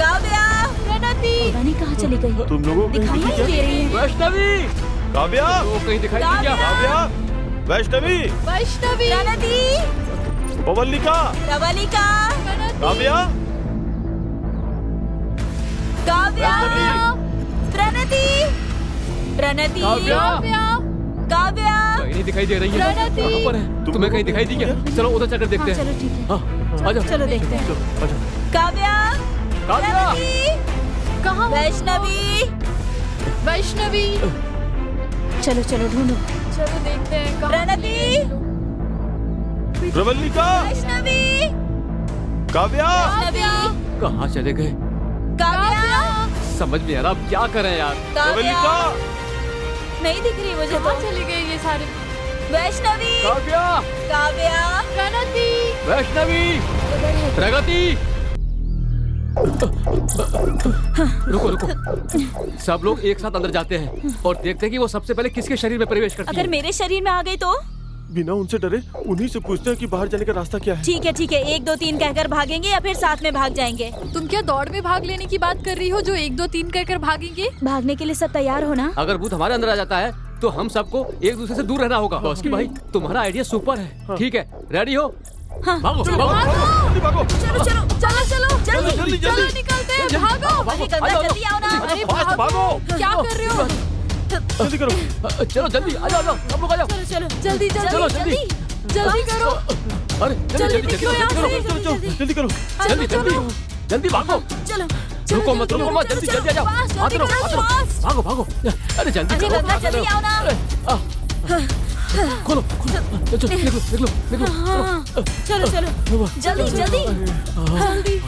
काव्या, प्रणति, पता नहीं कहाँ चली गई। तुम लोगों को दिखाई कहीं नहीं दे रही है। वैष्णवी, काव्या, वो कहीं दिखाई दी क्या? काव्या, वैष्णवी, वैष्णवी, प्रणति, पवल्लिका, प्रवलिका, काव्या, काव्या, प्रणति, प्रणति, काव्या, काव्या। कहीं नहीं दिखाई दे रही है। प्रणति। कहाँ पर है? तुम्हें कहीं दिखाई दी क्या? चलो उधर चलकर देखते हाँ, हैं। चलो ठीक है, हाँ, आजा। चलो देखते हैं। काव्या, काव्या, प्रणति, कहाँ हो? वैष्णवी। वैष्णवी, चलो चलो ढूंढो। चलो देखते हैं कहाँ प्रणति, प्रवल्लिका, वैष्णवी, काव्या, वैष्णवी, कहाँ चले गए? काव्या, समझ नहीं आ रहा अब क्या करें यार। काव्या। प्रवल्लिका, नहीं दिख रही मुझे कहाँ तो। चले गए ये सारे? वैष्णवी, काव्या, काव्या, प्रणति, वैष्णवी, प्रगति। रुको रुको, सब लोग एक साथ अंदर जाते हैं और देखते हैं कि वो सबसे पहले किसके शरीर में प्रवेश करती अगर है। मेरे शरीर में आ गई तो? बिना उनसे डरे उन्हीं से पूछते हैं कि बाहर जाने का रास्ता क्या है। ठीक है 1 2 3 कहकर भागेंगे या फिर साथ में भाग जाएंगे? तुम क्या दौड़ में भाग लेने की बात कर रही हो जो 1 2 3 कहकर भागेंगे? भागने के लिए सब तैयार हो ना? अगर भूत हमारे अंदर आ जाता है तो हम सबको एक दूसरे से दूर रहना होगा। बॉस की भाई, तुम्हारा आइडिया सुपर है। ठीक है, रेडी हो? हाँ। भागो चलो, भागो। जल्दी भागो। चलो चलो चलो चलो जल्दी, जल्दी, चलो जल्दी। निकलते हैं, भागो। अरे गंगा जल्दी आओ ना। अरे फास्ट भागो। क्या कर रहे हो? जल्दी करो। चलो जल्दी आ जाओ, सब लोग आ जाओ। चलो चलो जल्दी चलो, जल्दी जल्दी। जल्दी करो। अरे जल्दी निकलो यहाँ से। चलो चलो जल्दी करो। जल्दी जल्दी जल्दी भागो। चलो रुको मत रुको मत, जल्दी जल्दी आ जाओ। आते रहो, आते रहो। भागो भागो। अरे जल्दी अरे करो। गंगा जल्दी आओ ना। खोलो खोलो, चलो निकलो निकलो निकलो। हाँ, चलो चलो जल्दी जल्दी। जल्दी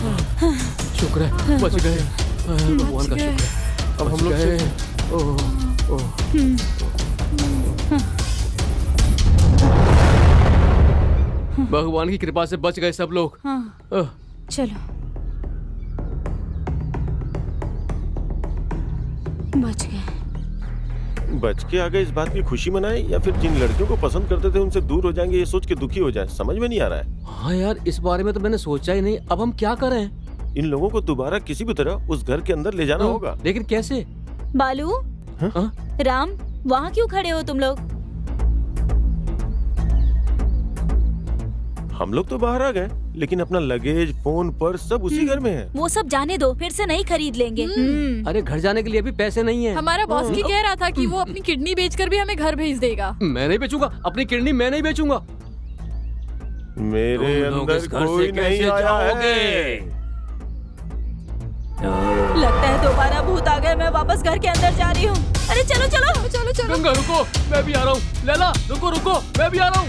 शुक्र है बच गए। भगवान का शुक्र है। अब हम लोग गए। से- ओह, ओह। भगवान की कृपा से बच गए सब लोग। हाँ चलो बच गए। बच के आ गए इस बात की खुशी मनाए या फिर जिन लड़कियों को पसंद करते थे उनसे दूर हो जाएंगे ये सोच के दुखी हो जाए, समझ में नहीं आ रहा है। हाँ यार, इस बारे में तो मैंने सोचा ही नहीं। अब हम क्या करें? इन लोगों को दोबारा किसी भी तरह उस घर के अंदर ले जाना होगा। लेकिन कैसे? बालू, हाँ? राम, वहाँ क्यों खड़े हो तुम लोग? हम लोग तो बाहर आ गए लेकिन अपना लगेज, फोन, पर्स सब उसी घर में है। वो सब जाने दो, फिर से नहीं खरीद लेंगे। अरे घर जाने के लिए भी पैसे नहीं है। हमारा बॉस की कह रहा था कि वो अपनी किडनी बेचकर भी हमें घर भेज देगा। मैं नहीं बेचूंगा अपनी किडनी, मैं नहीं बेचूंगा। मेरे तुम लोग अंदर इस घर कोई से नहीं कैसे आया जाओगे? है। लगता है दोबारा भूत आ गए। मैं वापस घर के अंदर जा रही हूँ। अरे चलो चलो चलो चलो। गंगा रुको, मैं भी आ रहा हूँ। लैला रुको रुको, मैं भी आ रहा हूँ।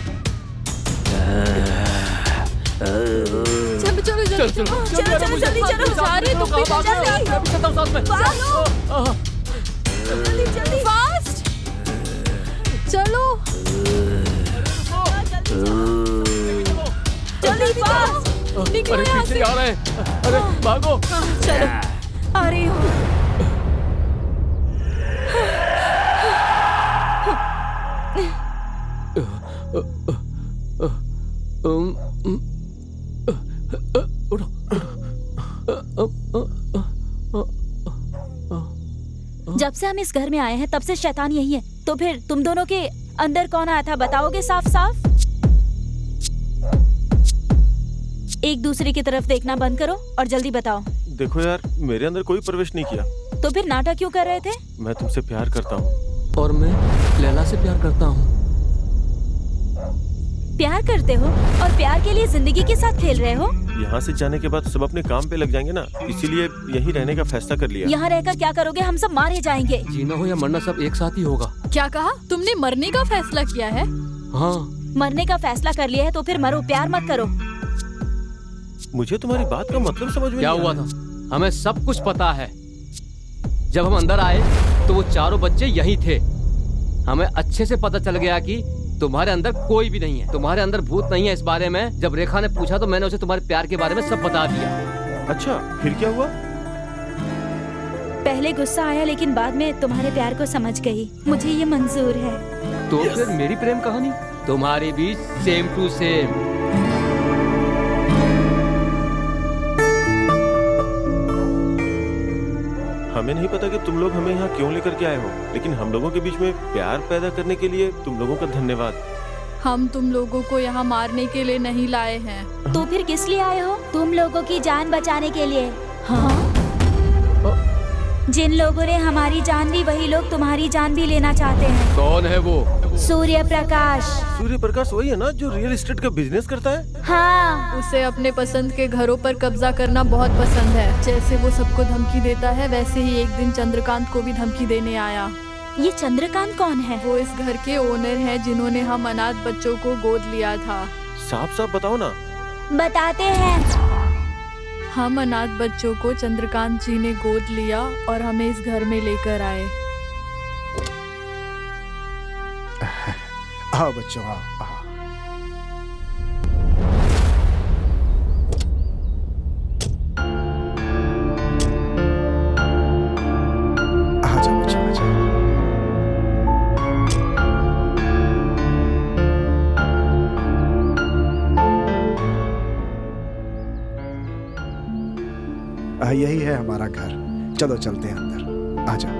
चलो चलो चलो चलो जल्दी चलो। सारे तुम भी जल्दी मैं भी चलता हूँ साथ में। जल्दी जल्दी फास्ट चलो जल्दी फास्ट। निकलो अरे यहाँ पीछे से। आ रहे हैं। अरे भागो। चलो आ रही हूँ। जब से हम इस घर में आए हैं तब से शैतान यही है। तो फिर तुम दोनों के अंदर कौन आया था, बताओगे साफ साफ? एक दूसरे की तरफ देखना बंद करो और जल्दी बताओ। देखो यार, मेरे अंदर कोई प्रवेश नहीं किया। तो फिर नाटक क्यों कर रहे थे? मैं तुमसे प्यार करता हूँ। और मैं लैला से प्यार करता हूँ। प्यार करते हो और प्यार के लिए जिंदगी के साथ खेल रहे हो? यहाँ से जाने के बाद सब अपने काम पे लग जाएंगे ना, इसीलिए यहीं रहने का फैसला कर लिया। यहाँ रहकर क्या करोगे? हम सब मारे जाएंगे। जीना हो या मरना सब एक साथ ही होगा। क्या कहा तुमने? मरने का फैसला किया है? हाँ। मरने का फैसला कर लिया है तो फिर मरो, प्यार मत करो। मुझे तुम्हारी बात का मतलब समझ में क्या नहीं हुआ आ रहा। था? हमें सब कुछ पता है। जब हम अंदर आए तो वो चारों बच्चे यही थे। हमें अच्छे से पता चल गया कि तुम्हारे अंदर कोई भी नहीं है, तुम्हारे अंदर भूत नहीं है। इस बारे में जब रेखा ने पूछा तो मैंने उसे तुम्हारे प्यार के बारे में सब बता दिया। अच्छा, फिर क्या हुआ? पहले गुस्सा आया लेकिन बाद में तुम्हारे प्यार को समझ गई। मुझे ये मंजूर है। तो फिर मेरी प्रेम कहानी तुम्हारी भी सेम टू सेम। हमें नहीं पता कि तुम लोग हमें यहाँ क्यों लेकर के आए हो, लेकिन हम लोगों के बीच में प्यार पैदा करने के लिए तुम लोगों का धन्यवाद। हम तुम लोगों को यहाँ मारने के लिए नहीं लाए हैं। तो फिर किस लिए आए हो? तुम लोगों की जान बचाने के लिए। हाँ? जिन लोगों ने हमारी जान ली वही लोग तुम्हारी जान भी लेना चाहते हैं। कौन है वो? सूर्य प्रकाश। सूर्य प्रकाश वही है ना जो रियल एस्टेट का बिजनेस करता है? हाँ, उसे अपने पसंद के घरों पर कब्जा करना बहुत पसंद है। जैसे वो सबको धमकी देता है वैसे ही एक दिन चंद्रकांत को भी धमकी देने आया। ये चंद्रकांत कौन है? वो इस घर के ओनर हैं जिन्होंने हम अनाथ बच्चों को गोद लिया था। साफ साफ बताओ ना। बताते हैं। हम अनाथ बच्चों को चंद्रकांत जी ने गोद लिया और हमें इस घर में लेकर आए। आओ बच्चों, आओ आओ। आ जाओ बच्चों, आ जाओ। यही है हमारा घर। चलो चलते हैं अंदर, आ जाओ।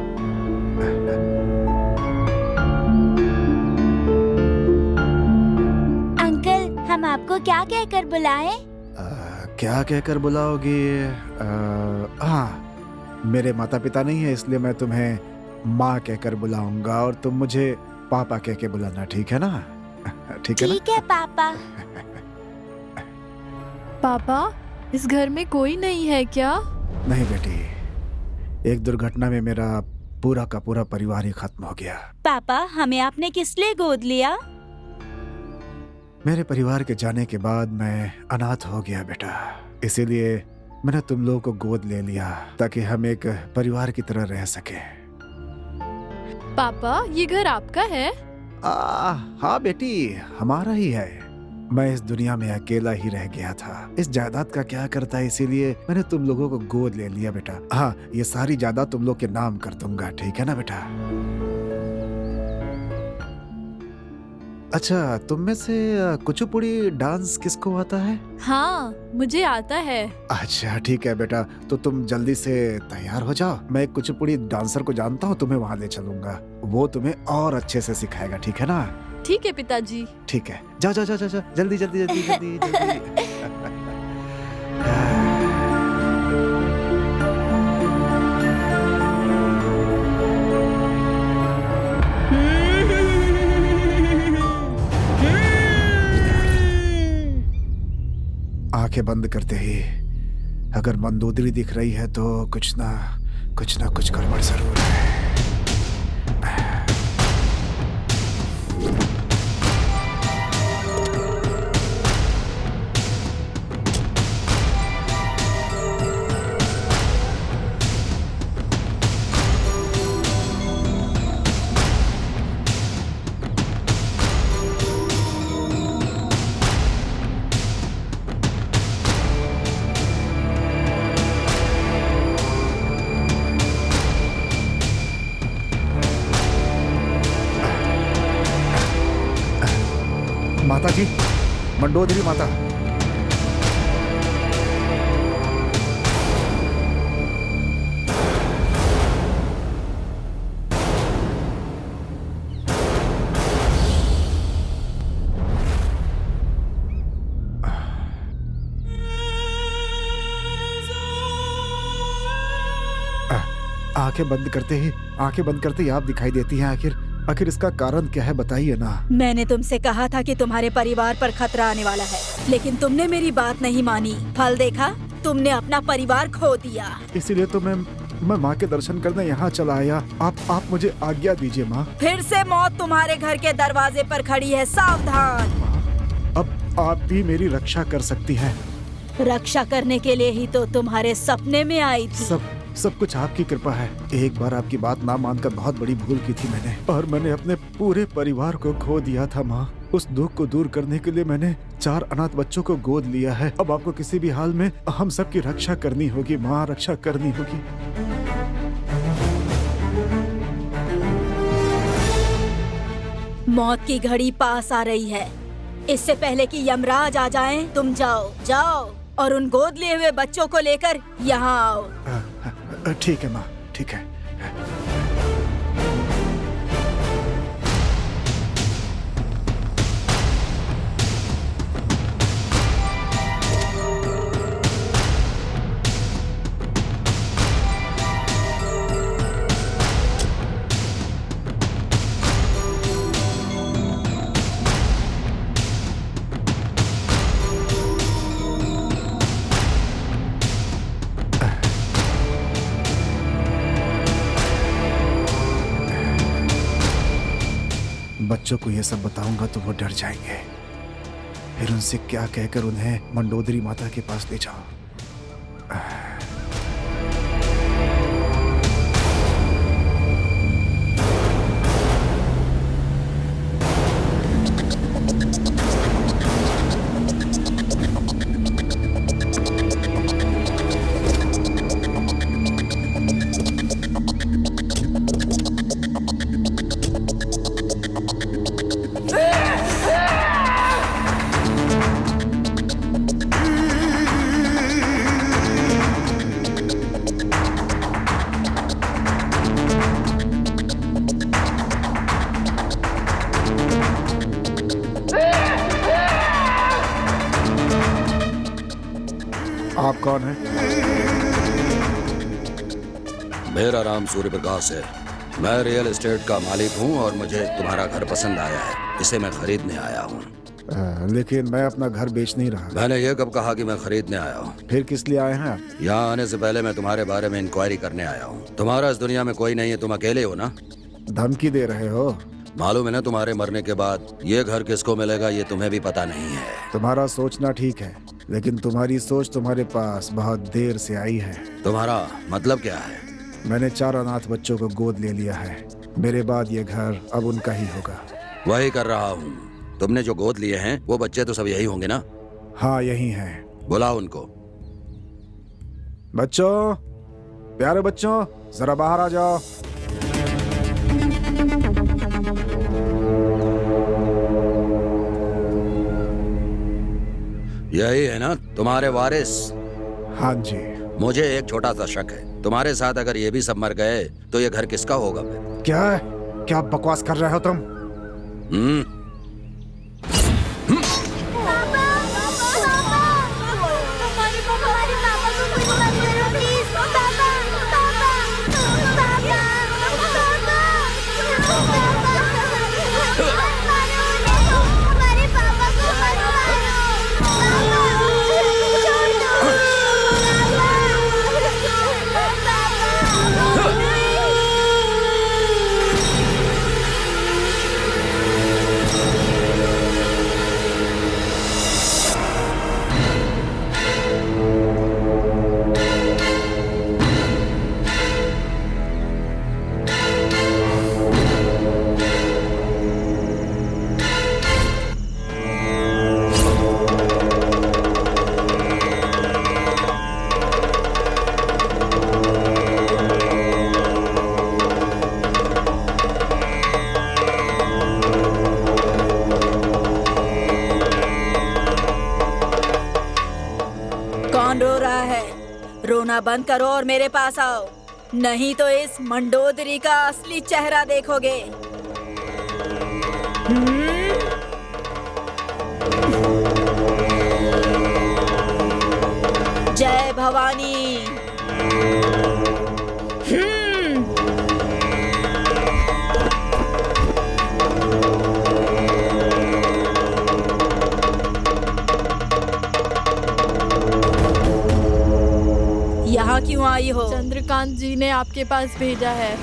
अंकल, हम आपको क्या कहकर बुलाएं? क्या कहकर बुलाओगी? हाँ, मेरे माता पिता नहीं है इसलिए मैं तुम्हें माँ कहकर बुलाऊंगा और तुम मुझे पापा कह के बुलाना, ठीक है ना? ठीक है ना? ठीक है पापा। पापा, इस घर में कोई नहीं है क्या? नहीं बेटी, एक दुर्घटना में मेरा पूरा का पूरा परिवार ही खत्म हो गया। पापा, हमें आपने किस लिए गोद लिया? मेरे परिवार के जाने के बाद मैं अनाथ हो गया बेटा, इसीलिए मैंने तुम लोगों को गोद ले लिया ताकि हम एक परिवार की तरह रह सके। पापा, ये घर आपका है? हाँ बेटी, हमारा ही है। मैं इस दुनिया में अकेला ही रह गया था। इस जायदाद का क्या करता है, इसीलिए मैंने तुम लोगों को गोद ले लिया बेटा। हाँ, ये सारी जायदाद तुम लोग के नाम कर दूंगा, ठीक है ना बेटा? अच्छा, तुम में से कुचिपुड़ी डांस किसको आता है? हाँ, मुझे आता है। अच्छा ठीक है बेटा, तो तुम जल्दी से तैयार हो जाओ। मैं एक कुचिपुड़ी डांसर को जानता हूँ, तुम्हें वहाँ ले चलूंगा। वो तुम्हें और अच्छे से सिखाएगा, ठीक है ना? ठीक है पिताजी। ठीक है, जाओ जाओ जाओ जाओ, जल्दी जल्दी जल्दी जल्दी जल्दी। आंखें बंद करते ही अगर मंदोदरी दिख रही है तो कुछ ना कुछ गड़बड़ जरूर है। माता जी, मंडोदरी माता। आंखें बंद करते ही आप दिखाई देती हैं। आखिर इसका कारण क्या है, बताइए ना। मैंने तुमसे कहा था कि तुम्हारे परिवार पर खतरा आने वाला है, लेकिन तुमने मेरी बात नहीं मानी। फल देखा, तुमने अपना परिवार खो दिया। इसीलिए तो मैं माँ के दर्शन करने यहाँ चला आया। आप मुझे आज्ञा दीजिए माँ। फिर से मौत तुम्हारे घर के दरवाजे पर खड़ी है, सावधान। अब आप भी मेरी रक्षा कर सकती हैं। रक्षा करने के लिए ही तो तुम्हारे सपने में आई थी। सब कुछ आपकी कृपा है। एक बार आपकी बात ना मानकर बहुत बड़ी भूल की थी मैंने, और मैंने अपने पूरे परिवार को खो दिया था माँ। उस दुख को दूर करने के लिए मैंने 4 अनाथ बच्चों को गोद लिया है। अब आपको किसी भी हाल में हम सबकी रक्षा करनी होगी माँ, रक्षा करनी होगी। मौत की घड़ी पास आ रही है। इससे पहले कि यमराज आ जाएं, तुम जाओ और उन गोद लिए हुए बच्चों को लेकर यहाँ आओ। ठीक है माँ, ठीक है। बच्चों को ये सब बताऊंगा तो वो डर जाएंगे। फिर उनसे क्या कहकर उन्हें मंडोदरी माता के पास ले जाओ। आप कौन हैं? मेरा नाम सूर्य प्रकाश है। मैं रियल एस्टेट का मालिक हूँ और मुझे तुम्हारा घर पसंद आया है। इसे मैं खरीदने आया हूँ। लेकिन मैं अपना घर बेच नहीं रहा। मैंने ये कब कहा कि मैं खरीदने आया हूँ? फिर किस लिए आए हैं आप? यहाँ आने से पहले मैं तुम्हारे बारे में इंक्वायरी करने आया हूँ। तुम्हारा इस दुनिया में कोई नहीं है, तुम अकेले हो ना? धमकी दे रहे हो? मालूम है ना, तुम्हारे मरने के बाद ये घर किसको मिलेगा ये तुम्हें भी पता नहीं है। तुम्हारा सोचना ठीक है, लेकिन तुम्हारी सोच तुम्हारे पास बहुत देर से आई है। तुम्हारा मतलब क्या है? मैंने 4 अनाथ बच्चों को गोद ले लिया है। मेरे बाद ये घर अब उनका ही होगा। वही कर रहा हूँ। तुमने जो गोद लिए हैं वो बच्चे तो सब यही होंगे ना? हाँ, यही हैं। बुलाओ उनको। बच्चों, प्यारे बच्चों, जरा बाहर आ जाओ। यही है ना तुम्हारे वारिस? हाँ जी। मुझे एक छोटा सा शक है, तुम्हारे साथ अगर ये भी सब मर गए तो ये घर किसका होगा? क्या बकवास कर रहे हो तुम? रो रहा है? रोना बंद करो और मेरे पास आओ, नहीं तो इस मंडोदरी का असली चेहरा देखोगे। जय भवानी। यहाँ क्यों आई हो? चंद्रकांत जी ने आपके पास भेजा है।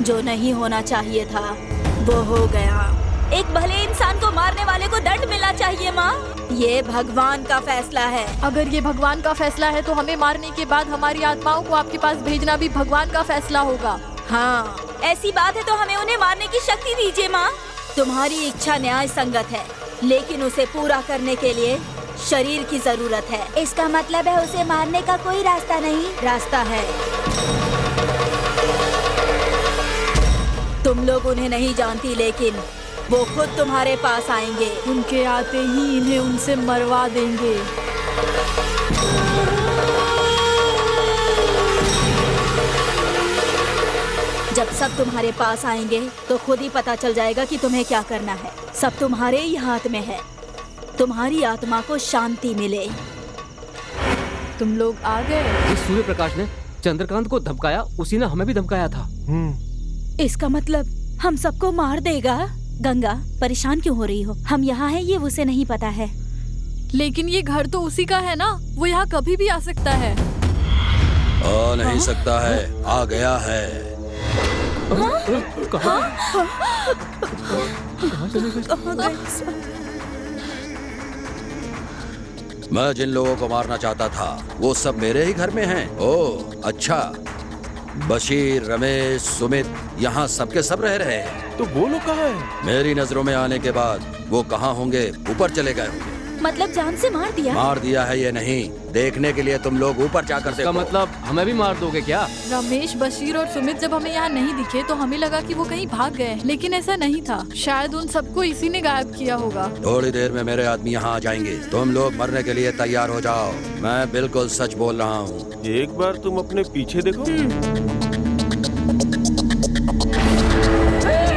जो नहीं होना चाहिए था वो हो गया। एक भले इंसान को मारने वाले को दंड मिलना चाहिए माँ। ये भगवान का फैसला है। अगर ये भगवान का फैसला है तो हमें मारने के बाद हमारी आत्माओं को आपके पास भेजना भी भगवान का फैसला होगा। हाँ, ऐसी बात है तो हमें उन्हें मारने की शक्ति दीजिए माँ। तुम्हारी इच्छा न्याय संगत है, लेकिन उसे पूरा करने के लिए शरीर की जरूरत है। इसका मतलब है उसे मारने का कोई रास्ता नहीं? रास्ता है। तुम लोग उन्हें नहीं जानती, लेकिन वो खुद तुम्हारे पास आएंगे। उनके आते ही इन्हें उनसे मरवा देंगे। जब सब तुम्हारे पास आएंगे तो खुद ही पता चल जाएगा कि तुम्हें क्या करना है। सब तुम्हारे ही हाथ में है। तुम्हारी आत्मा को शांति मिले। तुम लोग आ गए। जिस सूर्य प्रकाश ने चंद्रकांत को धमकाया, उसी ने हमें भी धमकाया था। इसका मतलब हम सबको मार देगा। गंगा, परेशान क्यों हो रही हो? हम यहाँ हैं ये उसे नहीं पता है। लेकिन ये घर तो उसी का है ना, वो यहाँ कभी भी आ सकता है। आ नहीं सकता है, आ गया है। मैं जिन लोगों को मारना चाहता था वो सब मेरे ही घर में हैं। ओह अच्छा, बशीर, रमेश, सुमित, यहाँ सबके सब रह रहे हैं। तो वो लोग कहाँ हैं? मेरी नजरों में आने के बाद वो कहाँ होंगे? ऊपर चले गए होंगे। मतलब जान से मार दिया? मार दिया है ये नहीं, देखने के लिए तुम लोग ऊपर जाकर इसका देखो। मतलब हमें भी मार दोगे क्या? रमेश, बशीर और सुमित जब हमें यहाँ नहीं दिखे तो हमें लगा कि वो कहीं भाग गए, लेकिन ऐसा नहीं था। शायद उन सबको इसी ने गायब किया होगा। थोड़ी देर में मेरे आदमी यहाँ आ जाएंगे। तुम लोग मरने के लिए तैयार हो जाओ। मैं बिल्कुल सच बोल रहा हूँ। एक बार तुम अपने पीछे देखो।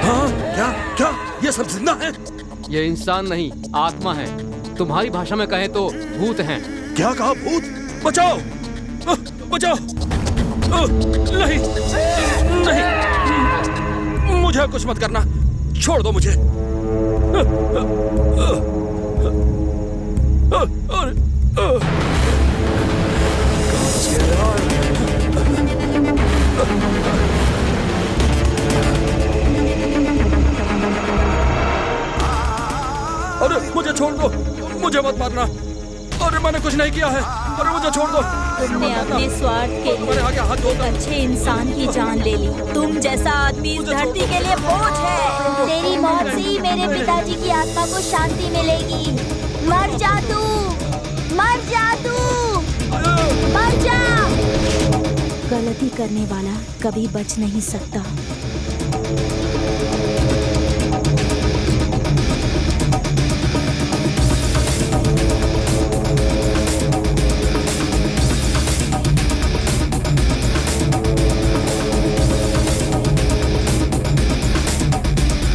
हाँ, क्या क्या ये सब जिंदा है? ये इंसान नहीं, आत्मा है। तुम्हारी भाषा में कहें तो भूत हैं। क्या कहा? भूत? बचाओ, बचाओ। नहीं नहीं, मुझे कुछ मत करना, छोड़ दो मुझे। अरे मुझे छोड़ दो, मुझे मत मारना। अरे मैंने कुछ नहीं किया है। अरे मुझे छोड़ दो। तुमने अपने स्वार्थ के लिए एक अच्छे इंसान की जान ले ली। तुम जैसा आदमी इस धरती के लिए बोझ है। तेरी मौत से ही मेरे पिताजी की आत्मा को शांति मिलेगी। मर जा तू, मर जा तू, मर जा। गलती करने वाला कभी बच नहीं सकता।